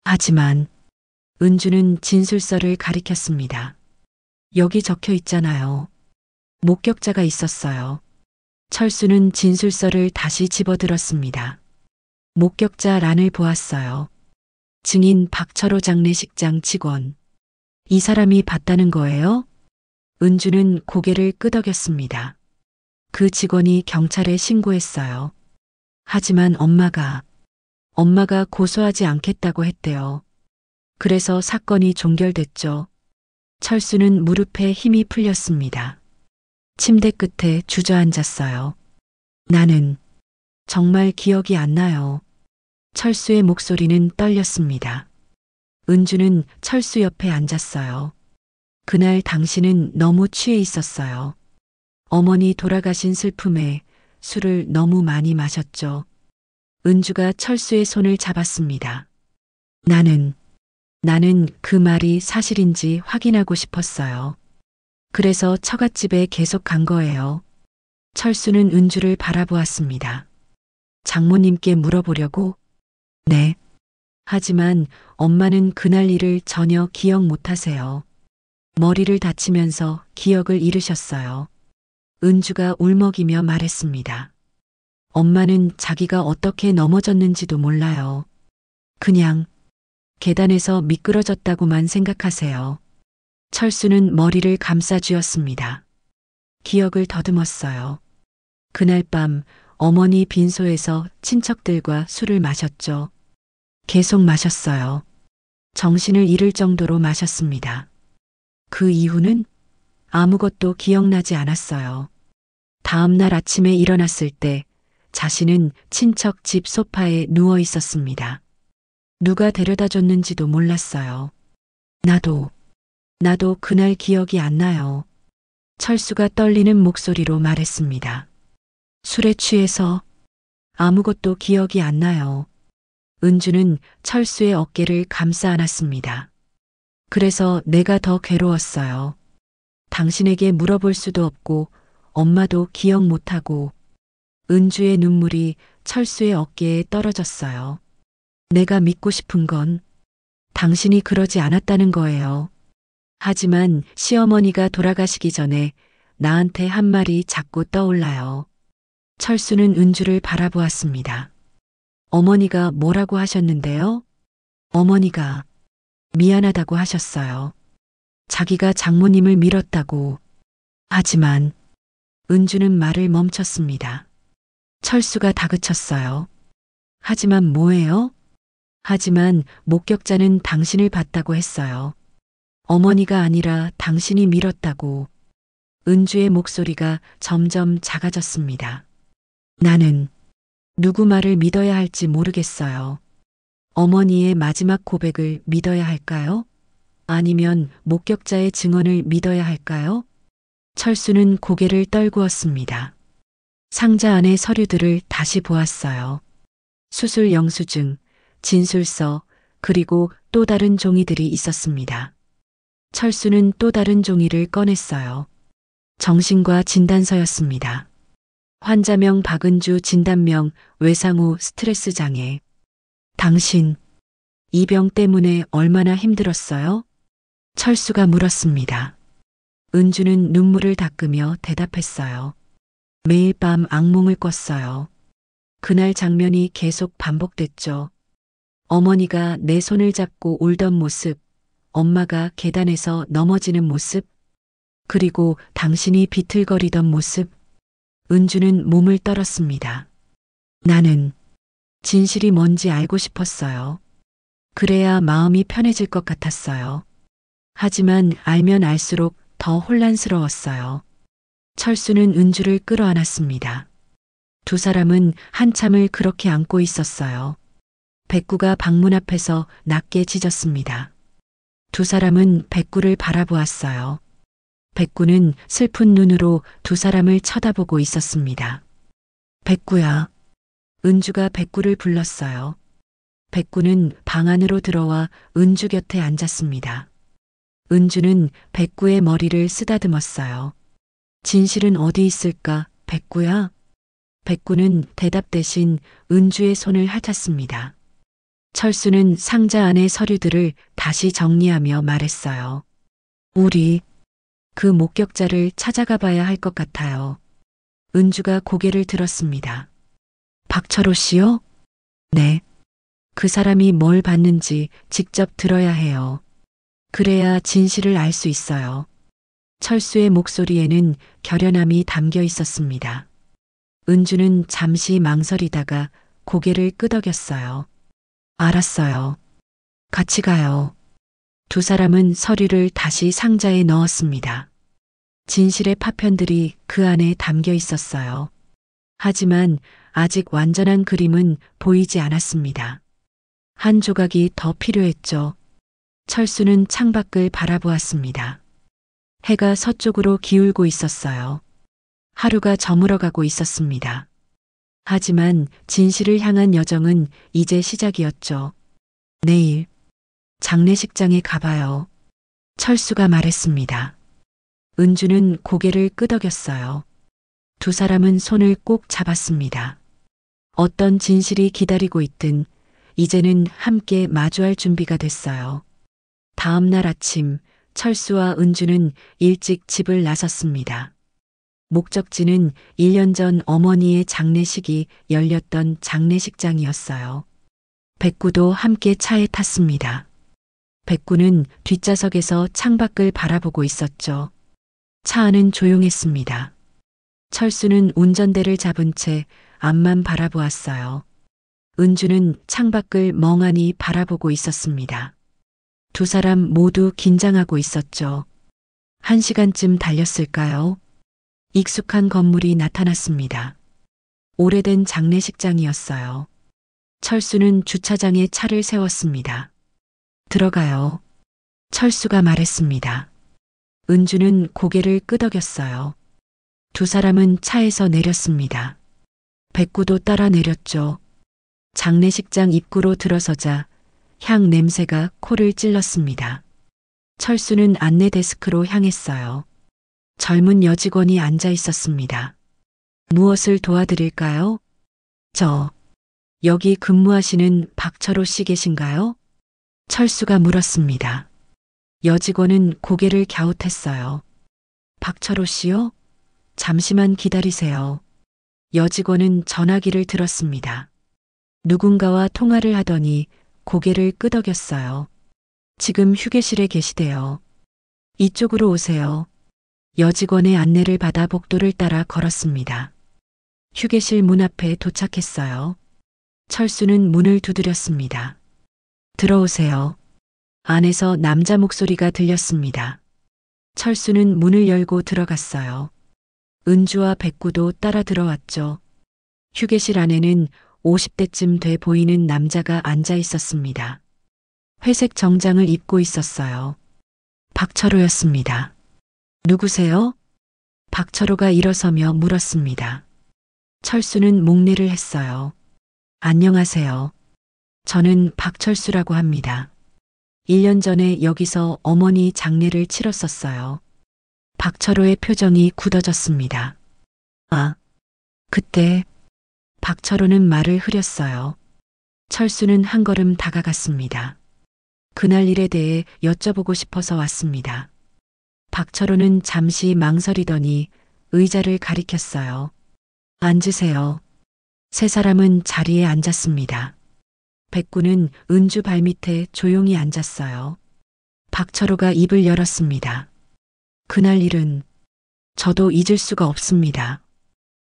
[SPEAKER 2] 하지만 은주는 진술서를 가리켰습니다. 여기 적혀 있잖아요. 목격자가 있었어요. 철수는 진술서를 다시 집어들었습니다. 목격자란을 보았어요. 증인 박철호 장례식장 직원. 이 사람이 봤다는 거예요? 은주는 고개를 끄덕였습니다. 그 직원이 경찰에 신고했어요. 하지만 엄마가 고소하지 않겠다고 했대요. 그래서 사건이 종결됐죠. 철수는 무릎에 힘이 풀렸습니다. 침대 끝에 주저앉았어요. 나는 정말 기억이 안 나요. 철수의 목소리는 떨렸습니다. 은주는 철수 옆에 앉았어요. 그날 당신은 너무 취해 있었어요. 어머니 돌아가신 슬픔에 술을 너무 많이 마셨죠. 은주가 철수의 손을 잡았습니다. 나는 그 말이 사실인지 확인하고 싶었어요. 그래서 처갓집에 계속 간 거예요. 철수는 은주를 바라보았습니다. 장모님께 물어보려고? 네. 하지만 엄마는 그날 일을 전혀 기억 못하세요. 머리를 다치면서 기억을 잃으셨어요. 은주가 울먹이며 말했습니다. 엄마는 자기가 어떻게 넘어졌는지도 몰라요. 그냥 계단에서 미끄러졌다고만 생각하세요. 철수는 머리를 감싸 쥐었습니다. 기억을 더듬었어요. 그날 밤 어머니 빈소에서 친척들과 술을 마셨죠. 계속 마셨어요. 정신을 잃을 정도로 마셨습니다. 그 이후는 아무것도 기억나지 않았어요. 다음 날 아침에 일어났을 때 자신은 친척 집 소파에 누워 있었습니다. 누가 데려다 줬는지도 몰랐어요. 나도 그날 기억이 안 나요. 철수가 떨리는 목소리로 말했습니다. 술에 취해서 아무것도 기억이 안 나요. 은주는 철수의 어깨를 감싸 안았습니다. 그래서 내가 더 괴로웠어요. 당신에게 물어볼 수도 없고 엄마도 기억 못하고. 은주의 눈물이 철수의 어깨에 떨어졌어요. 내가 믿고 싶은 건 당신이 그러지 않았다는 거예요. 하지만 시어머니가 돌아가시기 전에 나한테 한 말이 자꾸 떠올라요. 철수는 은주를 바라보았습니다. 어머니가 뭐라고 하셨는데요? 어머니가 미안하다고 하셨어요. 자기가 장모님을 밀었다고. 하지만 은주는 말을 멈췄습니다. 철수가 다그쳤어요. 하지만 뭐예요? 하지만 목격자는 당신을 봤다고 했어요. 어머니가 아니라 당신이 밀었다고. 은주의 목소리가 점점 작아졌습니다. 나는 누구 말을 믿어야 할지 모르겠어요. 어머니의 마지막 고백을 믿어야 할까요? 아니면 목격자의 증언을 믿어야 할까요? 철수는 고개를 떨구었습니다. 상자 안의 서류들을 다시 보았어요. 수술 영수증, 진술서, 그리고 또 다른 종이들이 있었습니다. 철수는 또 다른 종이를 꺼냈어요. 정신과 진단서였습니다. 환자명 박은주, 진단명 외상후 스트레스 장애. 당신, 이 병 때문에 얼마나 힘들었어요? 철수가 물었습니다. 은주는 눈물을 닦으며 대답했어요. 매일 밤 악몽을 꿨어요. 그날 장면이 계속 반복됐죠. 어머니가 내 손을 잡고 울던 모습, 엄마가 계단에서 넘어지는 모습, 그리고 당신이 비틀거리던 모습. 은주는 몸을 떨었습니다. 나는 진실이 뭔지 알고 싶었어요. 그래야 마음이 편해질 것 같았어요. 하지만 알면 알수록 더 혼란스러웠어요. 철수는 은주를 끌어안았습니다. 두 사람은 한참을 그렇게 안고 있었어요. 백구가 방문 앞에서 낮게 짖었습니다. 두 사람은 백구를 바라보았어요. 백구는 슬픈 눈으로 두 사람을 쳐다보고 있었습니다. 백구야. 은주가 백구를 불렀어요. 백구는 방 안으로 들어와 은주 곁에 앉았습니다. 은주는 백구의 머리를 쓰다듬었어요. 진실은 어디 있을까, 백구야? 백구는 대답 대신 은주의 손을 핥았습니다. 철수는 상자 안의 서류들을 다시 정리하며 말했어요. 우리 그 목격자를 찾아가 봐야 할 것 같아요. 은주가 고개를 들었습니다. 박철호 씨요? 네. 그 사람이 뭘 봤는지 직접 들어야 해요. 그래야 진실을 알 수 있어요. 철수의 목소리에는 결연함이 담겨 있었습니다. 은주는 잠시 망설이다가 고개를 끄덕였어요. 알았어요. 같이 가요. 두 사람은 서류를 다시 상자에 넣었습니다. 진실의 파편들이 그 안에 담겨 있었어요. 하지만 아직 완전한 그림은 보이지 않았습니다. 한 조각이 더 필요했죠. 철수는 창밖을 바라보았습니다. 해가 서쪽으로 기울고 있었어요. 하루가 저물어가고 있었습니다. 하지만 진실을 향한 여정은 이제 시작이었죠. 내일 장례식장에 가봐요. 철수가 말했습니다. 은주는 고개를 끄덕였어요. 두 사람은 손을 꼭 잡았습니다. 어떤 진실이 기다리고 있든 이제는 함께 마주할 준비가 됐어요. 다음 날 아침 철수와 은주는 일찍 집을 나섰습니다. 목적지는 1년 전 어머니의 장례식이 열렸던 장례식장이었어요. 백구도 함께 차에 탔습니다. 백구는 뒷좌석에서 창밖을 바라보고 있었죠. 차 안은 조용했습니다. 철수는 운전대를 잡은 채 앞만 바라보았어요. 은주는 창밖을 멍하니 바라보고 있었습니다. 두 사람 모두 긴장하고 있었죠. 1시간쯤 달렸을까요? 익숙한 건물이 나타났습니다. 오래된 장례식장이었어요. 철수는 주차장에 차를 세웠습니다. 들어가요. 철수가 말했습니다. 은주는 고개를 끄덕였어요. 두 사람은 차에서 내렸습니다. 백구도 따라 내렸죠. 장례식장 입구로 들어서자 향 냄새가 코를 찔렀습니다. 철수는 안내 데스크로 향했어요. 젊은 여직원이 앉아 있었습니다. 무엇을 도와드릴까요? 여기 근무하시는 박철호 씨 계신가요? 철수가 물었습니다. 여직원은 고개를 갸웃했어요. 박철호 씨요? 잠시만 기다리세요. 여직원은 전화기를 들었습니다. 누군가와 통화를 하더니 고개를 끄덕였어요. 지금 휴게실에 계시대요. 이쪽으로 오세요. 여직원의 안내를 받아 복도를 따라 걸었습니다. 휴게실 문 앞에 도착했어요. 철수는 문을 두드렸습니다. 들어오세요. 안에서 남자 목소리가 들렸습니다. 철수는 문을 열고 들어갔어요. 은주와 백구도 따라 들어왔죠. 휴게실 안에는 50대쯤 돼 보이는 남자가 앉아 있었습니다. 회색 정장을 입고 있었어요. 박철호였습니다. 누구세요? 박철호가 일어서며 물었습니다. 철수는 목례를 했어요. 안녕하세요. 저는 박철수라고 합니다. 1년 전에 여기서 어머니 장례를 치렀었어요. 박철호의 표정이 굳어졌습니다. 아, 그때 박철호는 말을 흐렸어요. 철수는 한 걸음 다가갔습니다. 그날 일에 대해 여쭤보고 싶어서 왔습니다. 박철호는 잠시 망설이더니 의자를 가리켰어요. 앉으세요. 세 사람은 자리에 앉았습니다. 백구는 은주 발밑에 조용히 앉았어요. 박철호가 입을 열었습니다. 그날 일은 저도 잊을 수가 없습니다.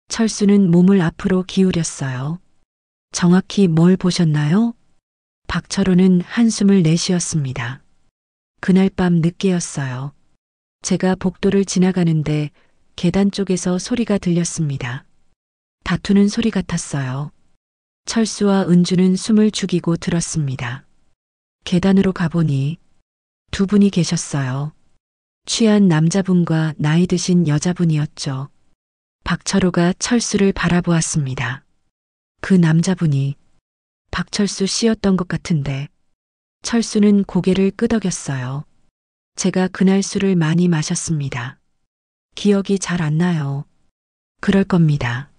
[SPEAKER 2] 철수는 몸을 앞으로 기울였어요. 정확히 뭘 보셨나요? 박철호는 한숨을 내쉬었습니다. 그날 밤 늦게였어요. 제가 복도를 지나가는데 계단 쪽에서 소리가 들렸습니다. 다투는 소리 같았어요. 철수와 은주는 숨을 죽이고 들었습니다. 계단으로 가보니 두 분이 계셨어요. 취한 남자분과 나이 드신 여자분이었죠. 박철호가 철수를 바라보았습니다. 그 남자분이 박철수 씨였던 것 같은데 철수는 고개를 끄덕였어요. 제가 그날 술을 많이 마셨습니다. 기억이 잘 안 나요. 그럴 겁니다.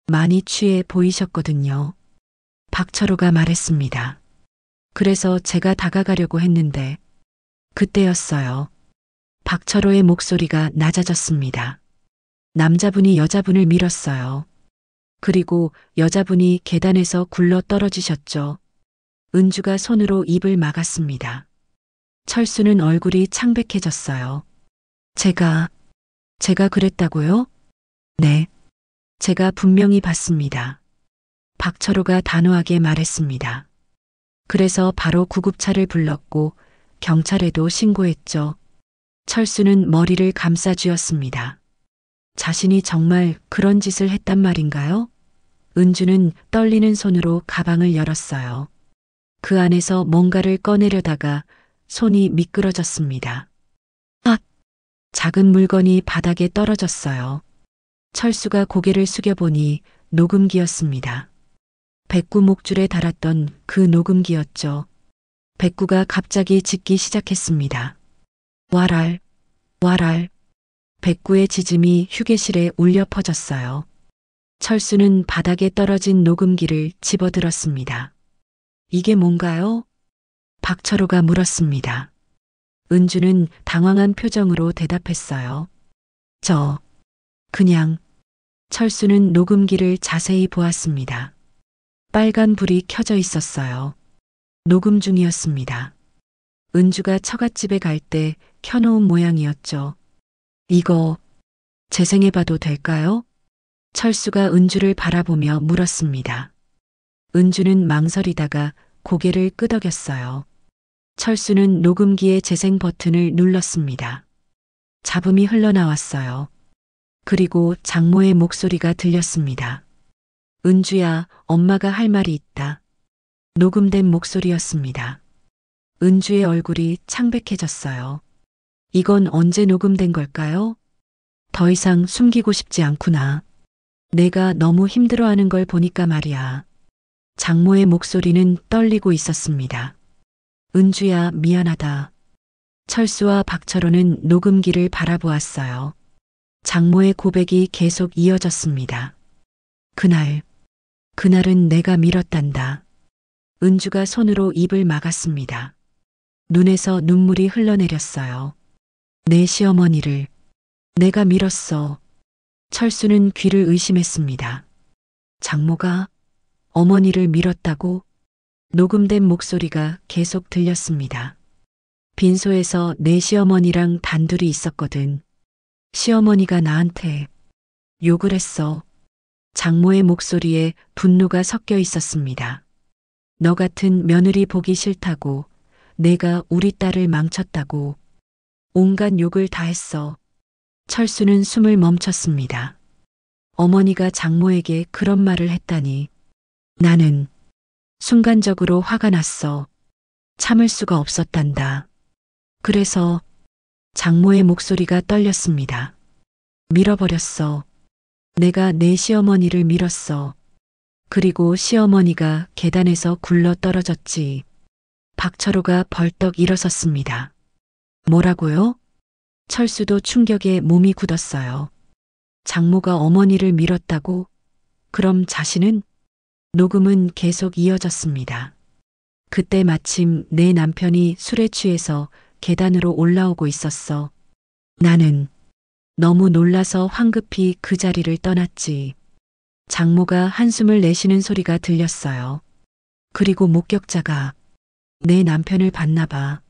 [SPEAKER 2] 많이 취해 보이셨거든요. 박철호가 말했습니다. 그래서 제가 다가가려고 했는데 그때였어요. 박철호의 목소리가 낮아졌습니다. 남자분이 여자분을 밀었어요. 그리고 여자분이 계단에서 굴러 떨어지셨죠. 은주가 손으로 입을 막았습니다. 철수는 얼굴이 창백해졌어요. 제가 그랬다고요? 네. 제가 분명히 봤습니다. 박철호가 단호하게 말했습니다. 그래서 바로 구급차를 불렀고 경찰에도 신고했죠. 철수는 머리를 감싸 쥐었습니다. 자신이 정말 그런 짓을 했단 말인가요? 은주는 떨리는 손으로 가방을 열었어요. 그 안에서 뭔가를 꺼내려다가 손이 미끄러졌습니다. 아! 작은 물건이 바닥에 떨어졌어요. 철수가 고개를 숙여보니 녹음기였습니다. 백구 목줄에 달았던 그 녹음기였죠. 백구가 갑자기 짖기 시작했습니다. 와랄, 와랄. 백구의 짖음이 휴게실에 울려 퍼졌어요. 철수는 바닥에 떨어진 녹음기를 집어들었습니다. 이게 뭔가요? 박철호가 물었습니다. 은주는 당황한 표정으로 대답했어요. 그냥. 철수는 녹음기를 자세히 보았습니다. 빨간 불이 켜져 있었어요. 녹음 중이었습니다. 은주가 처갓집에 갈 때 켜놓은 모양이었죠. 이거 재생해봐도 될까요? 철수가 은주를 바라보며 물었습니다. 은주는 망설이다가 고개를 끄덕였어요. 철수는 녹음기의 재생 버튼을 눌렀습니다. 잡음이 흘러나왔어요. 그리고 장모의 목소리가 들렸습니다. 은주야, 엄마가 할 말이 있다. 녹음된 목소리였습니다. 은주의 얼굴이 창백해졌어요. 이건 언제 녹음된 걸까요? 더 이상 숨기고 싶지 않구나. 내가 너무 힘들어하는 걸 보니까 말이야. 장모의 목소리는 떨리고 있었습니다. 은주야, 미안하다. 철수와 박철호는 녹음기를 바라보았어요. 장모의 고백이 계속 이어졌습니다. 그날은 내가 밀었단다. 은주가 손으로 입을 막았습니다. 눈에서 눈물이 흘러내렸어요. 내 시어머니를 내가 밀었어. 철수는 귀를 의심했습니다. 장모가 어머니를 밀었다고? 녹음된 목소리가 계속 들렸습니다. 빈소에서 내 시어머니랑 단둘이 있었거든. 시어머니가 나한테 욕을 했어. 장모의 목소리에 분노가 섞여 있었습니다. 너 같은 며느리 보기 싫다고, 내가 우리 딸을 망쳤다고, 온갖 욕을 다 했어. 철수는 숨을 멈췄습니다. 어머니가 장모에게 그런 말을 했다니. 나는 순간적으로 화가 났어. 참을 수가 없었단다. 그래서 장모의 목소리가 떨렸습니다. 밀어버렸어. 내가 내 시어머니를 밀었어. 그리고 시어머니가 계단에서 굴러 떨어졌지. 박철호가 벌떡 일어섰습니다. 뭐라고요? 철수도 충격에 몸이 굳었어요. 장모가 어머니를 밀었다고? 그럼 자신은? 녹음은 계속 이어졌습니다. 그때 마침 내 남편이 술에 취해서 계단으로 올라오고 있었어. 나는 너무 놀라서 황급히 그 자리를 떠났지. 장모가 한숨을 내쉬는 소리가 들렸어요. 그리고 목격자가 내 남편을 봤나 봐.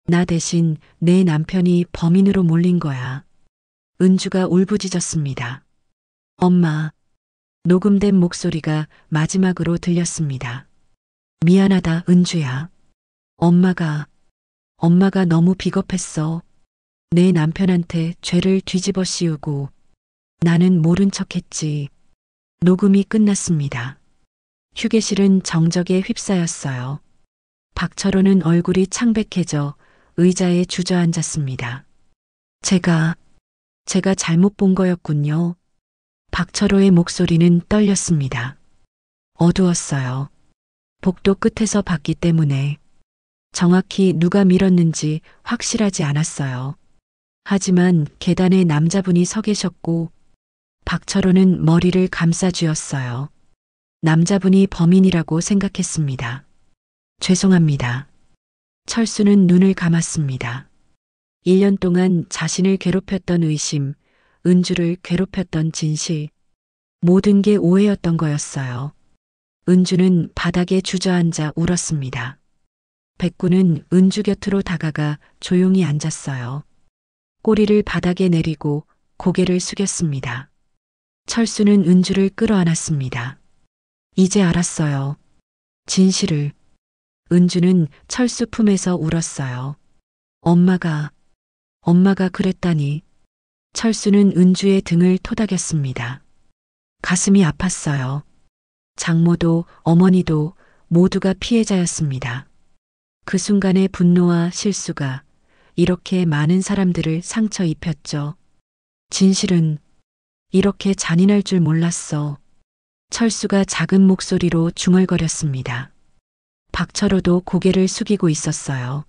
[SPEAKER 2] 나 대신 내 남편이 범인으로 몰린 거야. 은주가 울부짖었습니다. 엄마. 녹음된 목소리가 마지막으로 들렸습니다. 미안하다, 은주야. 엄마가 너무 비겁했어. 내 남편한테 죄를 뒤집어 씌우고 나는 모른 척했지. 녹음이 끝났습니다. 휴게실은 정적에 휩싸였어요. 박철호는 얼굴이 창백해져 의자에 주저앉았습니다. 제가 잘못 본 거였군요. 박철호의 목소리는 떨렸습니다. 어두웠어요. 복도 끝에서 봤기 때문에 정확히 누가 밀었는지 확실하지 않았어요. 하지만 계단에 남자분이 서 계셨고 박철호는 머리를 감싸쥐었어요. 남자분이 범인이라고 생각했습니다. 죄송합니다. 철수는 눈을 감았습니다. 1년 동안 자신을 괴롭혔던 의심, 은주를 괴롭혔던 진실, 모든 게 오해였던 거였어요. 은주는 바닥에 주저앉아 울었습니다. 백구는 은주 곁으로 다가가 조용히 앉았어요. 꼬리를 바닥에 내리고 고개를 숙였습니다. 철수는 은주를 끌어안았습니다. 이제 알았어요. 진실을. 은주는 철수 품에서 울었어요. 엄마가 그랬다니. 철수는 은주의 등을 토닥였습니다. 가슴이 아팠어요. 장모도 어머니도 모두가 피해자였습니다. 그 순간의 분노와 실수가 이렇게 많은 사람들을 상처 입혔죠. 진실은 이렇게 잔인할 줄 몰랐어. 철수가 작은 목소리로 중얼거렸습니다. 박철호도 고개를 숙이고 있었어요.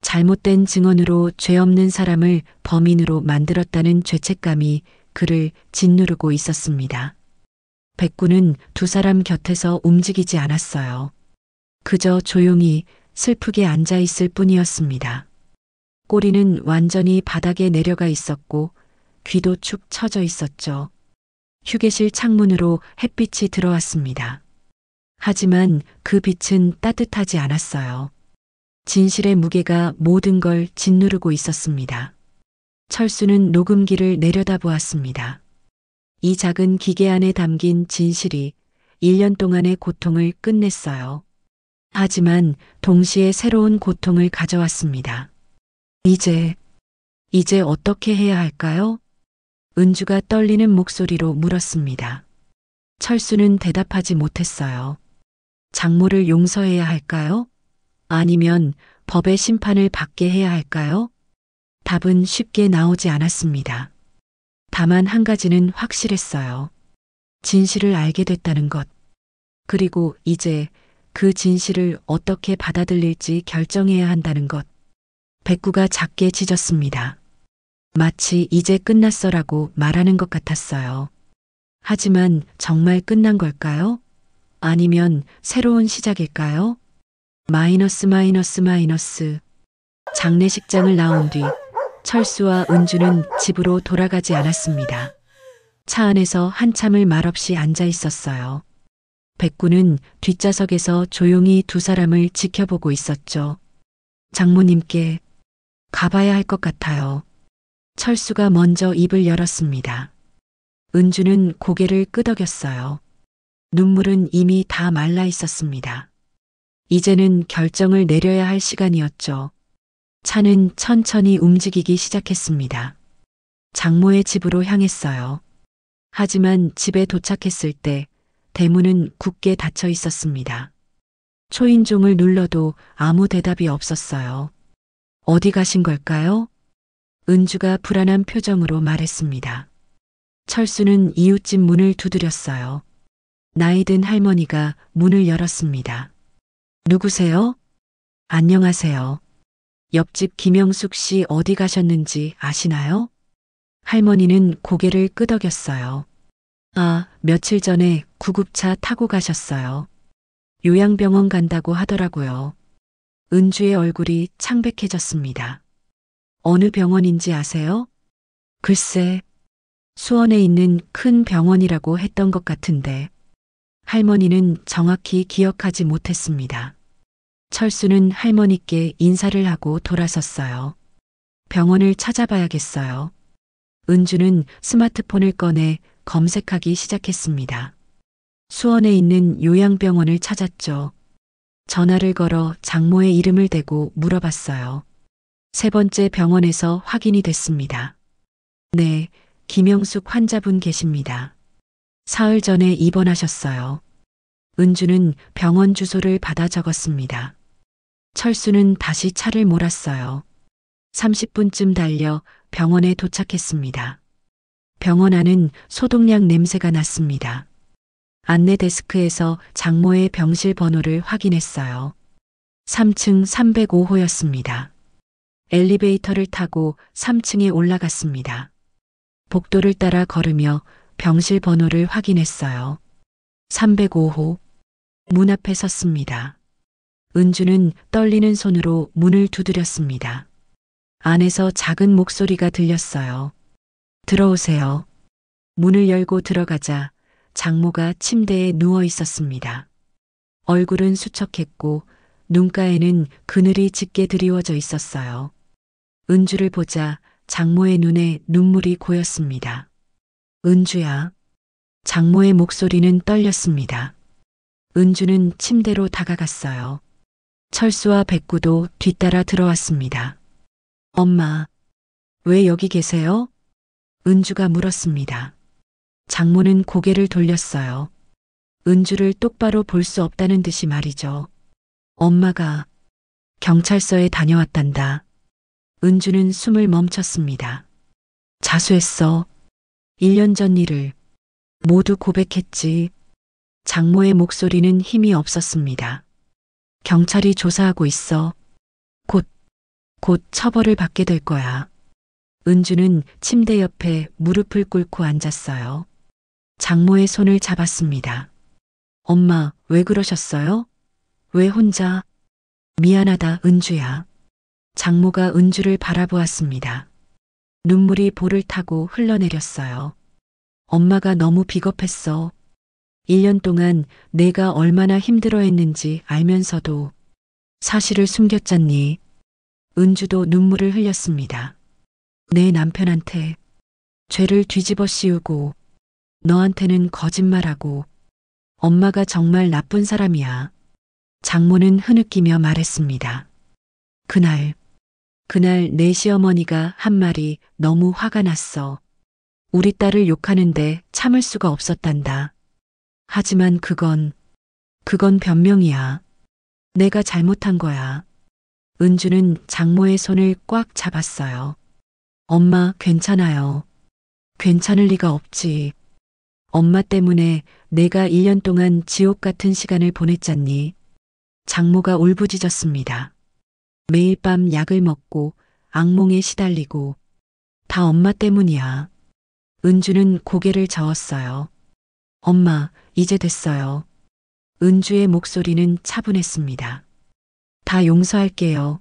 [SPEAKER 2] 잘못된 증언으로 죄 없는 사람을 범인으로 만들었다는 죄책감이 그를 짓누르고 있었습니다. 백구는 두 사람 곁에서 움직이지 않았어요. 그저 조용히 슬프게 앉아 있을 뿐이었습니다. 꼬리는 완전히 바닥에 내려가 있었고 귀도 축 처져 있었죠. 휴게실 창문으로 햇빛이 들어왔습니다. 하지만 그 빛은 따뜻하지 않았어요. 진실의 무게가 모든 걸 짓누르고 있었습니다. 철수는 녹음기를 내려다보았습니다. 이 작은 기계 안에 담긴 진실이 1년 동안의 고통을 끝냈어요. 하지만 동시에 새로운 고통을 가져왔습니다. 이제 어떻게 해야 할까요? 은주가 떨리는 목소리로 물었습니다. 철수는 대답하지 못했어요. 장모를 용서해야 할까요? 아니면 법의 심판을 받게 해야 할까요? 답은 쉽게 나오지 않았습니다. 다만 한 가지는 확실했어요. 진실을 알게 됐다는 것. 그리고 이제 그 진실을 어떻게 받아들일지 결정해야 한다는 것. 백구가 작게 짖었습니다. 마치 이제 끝났어라고 말하는 것 같았어요. 하지만 정말 끝난 걸까요? 아니면 새로운 시작일까요? 마이너스. 장례식장을 나온 뒤 철수와 은주는 집으로 돌아가지 않았습니다. 차 안에서 한참을 말없이 앉아 있었어요. 백구는 뒷좌석에서 조용히 두 사람을 지켜보고 있었죠. 장모님께 가봐야 할 것 같아요. 철수가 먼저 입을 열었습니다. 은주는 고개를 끄덕였어요. 눈물은 이미 다 말라 있었습니다. 이제는 결정을 내려야 할 시간이었죠. 차는 천천히 움직이기 시작했습니다. 장모의 집으로 향했어요. 하지만 집에 도착했을 때 대문은 굳게 닫혀 있었습니다. 초인종을 눌러도 아무 대답이 없었어요. 어디 가신 걸까요? 은주가 불안한 표정으로 말했습니다. 철수는 이웃집 문을 두드렸어요. 나이든 할머니가 문을 열었습니다. 누구세요? 안녕하세요. 옆집 김영숙 씨 어디 가셨는지 아시나요? 할머니는 고개를 끄덕였어요. 아, 며칠 전에 구급차 타고 가셨어요. 요양병원 간다고 하더라고요. 은주의 얼굴이 창백해졌습니다. 어느 병원인지 아세요? 글쎄, 수원에 있는 큰 병원이라고 했던 것 같은데 할머니는 정확히 기억하지 못했습니다. 철수는 할머니께 인사를 하고 돌아섰어요. 병원을 찾아봐야겠어요. 은주는 스마트폰을 꺼내 검색하기 시작했습니다. 수원에 있는 요양병원을 찾았죠. 전화를 걸어 장모의 이름을 대고 물어봤어요. 세 번째 병원에서 확인이 됐습니다. 네, 김영숙 환자분 계십니다. 사흘 전에 입원하셨어요. 은주는 병원 주소를 받아 적었습니다. 철수는 다시 차를 몰았어요. 30분쯤 달려 병원에 도착했습니다. 병원 안은 소독약 냄새가 났습니다. 안내 데스크에서 장모의 병실 번호를 확인했어요. 3층 305호였습니다. 엘리베이터를 타고 3층에 올라갔습니다. 복도를 따라 걸으며 병실 번호를 확인했어요. 305호. 문 앞에 섰습니다. 은주는 떨리는 손으로 문을 두드렸습니다. 안에서 작은 목소리가 들렸어요. 들어오세요. 문을 열고 들어가자 장모가 침대에 누워 있었습니다. 얼굴은 수척했고 눈가에는 그늘이 짙게 드리워져 있었어요. 은주를 보자 장모의 눈에 눈물이 고였습니다. 은주야. 장모의 목소리는 떨렸습니다. 은주는 침대로 다가갔어요. 철수와 백구도 뒤따라 들어왔습니다. 엄마, 왜 여기 계세요? 은주가 물었습니다. 장모는 고개를 돌렸어요. 은주를 똑바로 볼 수 없다는 듯이 말이죠. 엄마가 경찰서에 다녀왔단다. 은주는 숨을 멈췄습니다. 자수했어. 1년 전 일을 모두 고백했지. 장모의 목소리는 힘이 없었습니다. 경찰이 조사하고 있어. 곧 처벌을 받게 될 거야. 은주는 침대 옆에 무릎을 꿇고 앉았어요. 장모의 손을 잡았습니다. 엄마, 왜 그러셨어요? 왜 혼자? 미안하다, 은주야. 장모가 은주를 바라보았습니다. 눈물이 볼을 타고 흘러내렸어요. 엄마가 너무 비겁했어. 1년 동안 내가 얼마나 힘들어했는지 알면서도 사실을 숨겼잖니. 은주도 눈물을 흘렸습니다. 내 남편한테 죄를 뒤집어 씌우고 너한테는 거짓말하고 엄마가 정말 나쁜 사람이야. 장모는 흐느끼며 말했습니다. 그날 내 시어머니가 한 말이 너무 화가 났어. 우리 딸을 욕하는데 참을 수가 없었단다. 하지만 그건 변명이야. 내가 잘못한 거야. 은주는 장모의 손을 꽉 잡았어요. 엄마, 괜찮아요. 괜찮을 리가 없지. 엄마 때문에 내가 1년 동안 지옥 같은 시간을 보냈잖니. 장모가 울부짖었습니다. 매일 밤 약을 먹고 악몽에 시달리고 다 엄마 때문이야. 은주는 고개를 저었어요. 엄마, 이제 됐어요. 은주의 목소리는 차분했습니다. 다 용서할게요.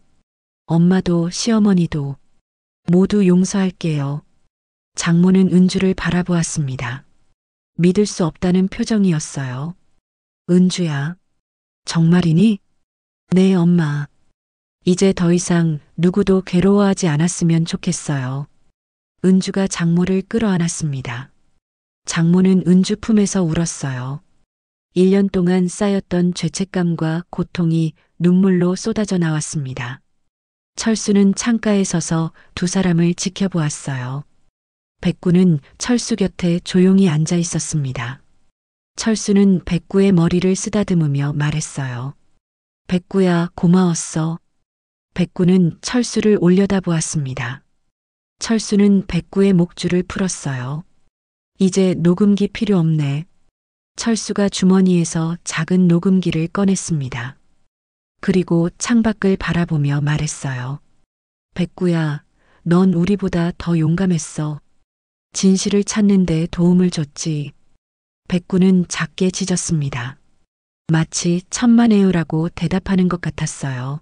[SPEAKER 2] 엄마도 시어머니도 모두 용서할게요. 장모는 은주를 바라보았습니다. 믿을 수 없다는 표정이었어요. 은주야, 정말이니? 네, 엄마. 이제 더 이상 누구도 괴로워하지 않았으면 좋겠어요. 은주가 장모를 끌어안았습니다. 장모는 은주 품에서 울었어요. 1년 동안 쌓였던 죄책감과 고통이 눈물로 쏟아져 나왔습니다. 철수는 창가에 서서 두 사람을 지켜보았어요. 백구는 철수 곁에 조용히 앉아 있었습니다. 철수는 백구의 머리를 쓰다듬으며 말했어요. 백구야, 고마웠어. 백구는 철수를 올려다보았습니다. 철수는 백구의 목줄을 풀었어요. 이제 녹음기 필요 없네. 철수가 주머니에서 작은 녹음기를 꺼냈습니다. 그리고 창밖을 바라보며 말했어요. 백구야, 넌 우리보다 더 용감했어. 진실을 찾는 데 도움을 줬지. 백구는 작게 짖었습니다. 마치 천만에요라고 대답하는 것 같았어요.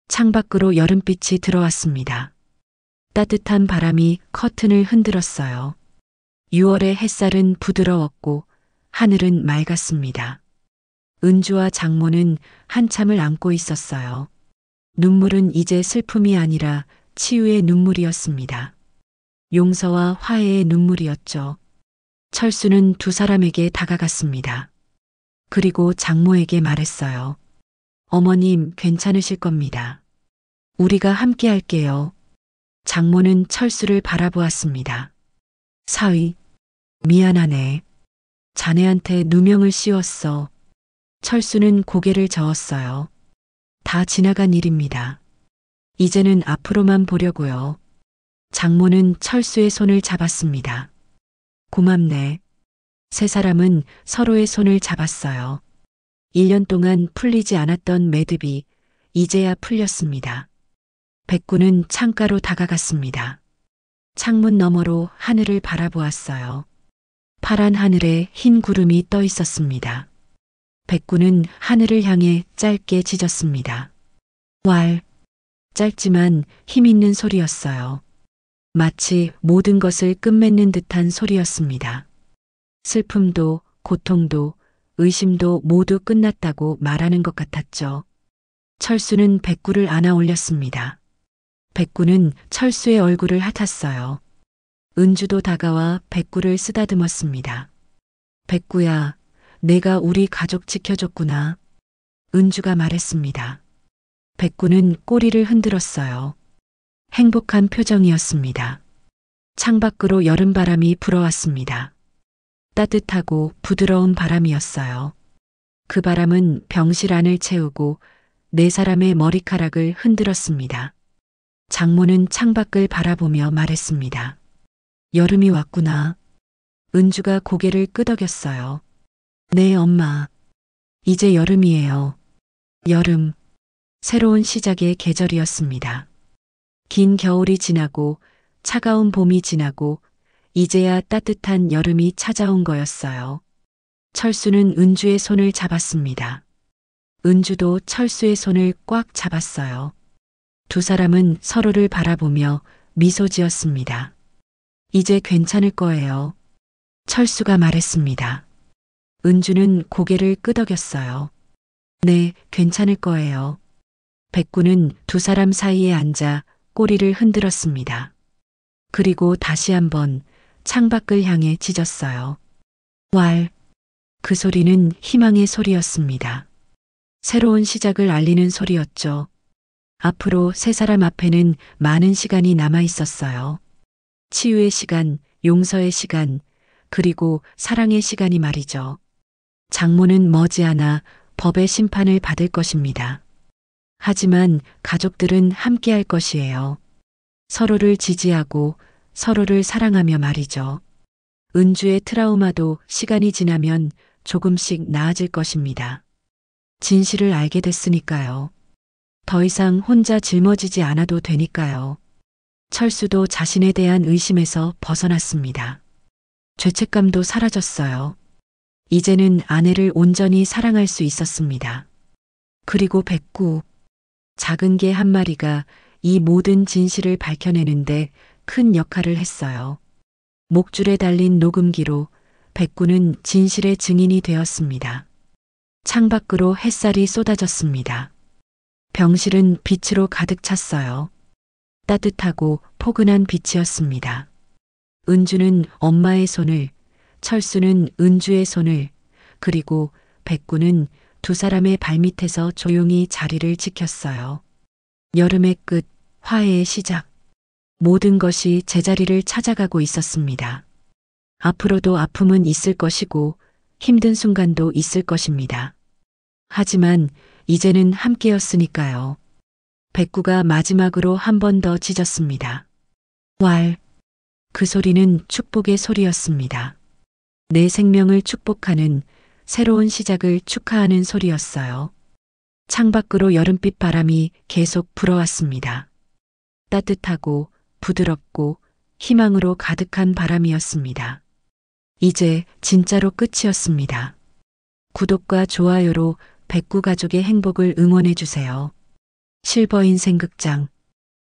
[SPEAKER 2] 창밖으로 여름빛이 들어왔습니다. 따뜻한 바람이 커튼을 흔들었어요. 6월의 햇살은 부드러웠고 하늘은 맑았습니다. 은주와 장모는 한참을 안고 있었어요. 눈물은 이제 슬픔이 아니라 치유의 눈물이었습니다. 용서와 화해의 눈물이었죠. 철수는 두 사람에게 다가갔습니다. 그리고 장모에게 말했어요. 어머님, 괜찮으실 겁니다. 우리가 함께 할게요. 장모는 철수를 바라보았습니다. 사위, 미안하네. 자네한테 누명을 씌웠어. 철수는 고개를 저었어요. 다 지나간 일입니다. 이제는 앞으로만 보려고요. 장모는 철수의 손을 잡았습니다. 고맙네. 세 사람은 서로의 손을 잡았어요. 1년 동안 풀리지 않았던 매듭이 이제야 풀렸습니다. 백구는 창가로 다가갔습니다. 창문 너머로 하늘을 바라보았어요. 파란 하늘에 흰 구름이 떠 있었습니다. 백구는 하늘을 향해 짧게 짖었습니다. 왈. 짧지만 힘 있는 소리였어요. 마치 모든 것을 끝맺는 듯한 소리였습니다. 슬픔도 고통도 의심도 모두 끝났다고 말하는 것 같았죠. 철수는 백구를 안아 올렸습니다. 백구는 철수의 얼굴을 핥았어요. 은주도 다가와 백구를 쓰다듬었습니다. 백구야, 내가 우리 가족 지켜줬구나. 은주가 말했습니다. 백구는 꼬리를 흔들었어요. 행복한 표정이었습니다. 창밖으로 여름바람이 불어왔습니다. 따뜻하고 부드러운 바람이었어요. 그 바람은 병실 안을 채우고 네 사람의 머리카락을 흔들었습니다. 장모는 창밖을 바라보며 말했습니다. 여름이 왔구나. 은주가 고개를 끄덕였어요. 네, 엄마. 이제 여름이에요. 여름. 새로운 시작의 계절이었습니다. 긴 겨울이 지나고 차가운 봄이 지나고 이제야 따뜻한 여름이 찾아온 거였어요. 철수는 은주의 손을 잡았습니다. 은주도 철수의 손을 꽉 잡았어요. 두 사람은 서로를 바라보며 미소 지었습니다. 이제 괜찮을 거예요. 철수가 말했습니다. 은주는 고개를 끄덕였어요. 네, 괜찮을 거예요. 백구는 두 사람 사이에 앉아 꼬리를 흔들었습니다. 그리고 다시 한번 창밖을 향해 짖었어요. 왈. 그 소리는 희망의 소리였습니다. 새로운 시작을 알리는 소리였죠. 앞으로 세 사람 앞에는 많은 시간이 남아 있었어요. 치유의 시간, 용서의 시간, 그리고 사랑의 시간이 말이죠. 장모는 머지않아 법의 심판을 받을 것입니다. 하지만 가족들은 함께할 것이에요. 서로를 지지하고 서로를 사랑하며 말이죠. 은주의 트라우마도 시간이 지나면 조금씩 나아질 것입니다. 진실을 알게 됐으니까요. 더 이상 혼자 짊어지지 않아도 되니까요. 철수도 자신에 대한 의심에서 벗어났습니다. 죄책감도 사라졌어요. 이제는 아내를 온전히 사랑할 수 있었습니다. 그리고 백구. 작은 개 한 마리가 이 모든 진실을 밝혀내는데 큰 역할을 했어요. 목줄에 달린 녹음기로 백구는 진실의 증인이 되었습니다. 창밖으로 햇살이 쏟아졌습니다. 병실은 빛으로 가득 찼어요. 따뜻하고 포근한 빛이었습니다. 은주는 엄마의 손을, 철수는 은주의 손을, 그리고 백구는 두 사람의 발밑에서 조용히 자리를 지켰어요. 여름의 끝, 화해의 시작. 모든 것이 제자리를 찾아가고 있었습니다. 앞으로도 아픔은 있을 것이고 힘든 순간도 있을 것입니다. 하지만 이제는 함께였으니까요. 백구가 마지막으로 한 번 더 짖었습니다. 왈. 그 소리는 축복의 소리였습니다. 내 생명을 축복하는 새로운 시작을 축하하는 소리였어요. 창밖으로 여름빛 바람이 계속 불어왔습니다. 따뜻하고 부드럽고 희망으로 가득한 바람이었습니다. 이제 진짜로 끝이었습니다. 구독과 좋아요로 백구 가족의 행복을 응원해 주세요. 실버인생 극장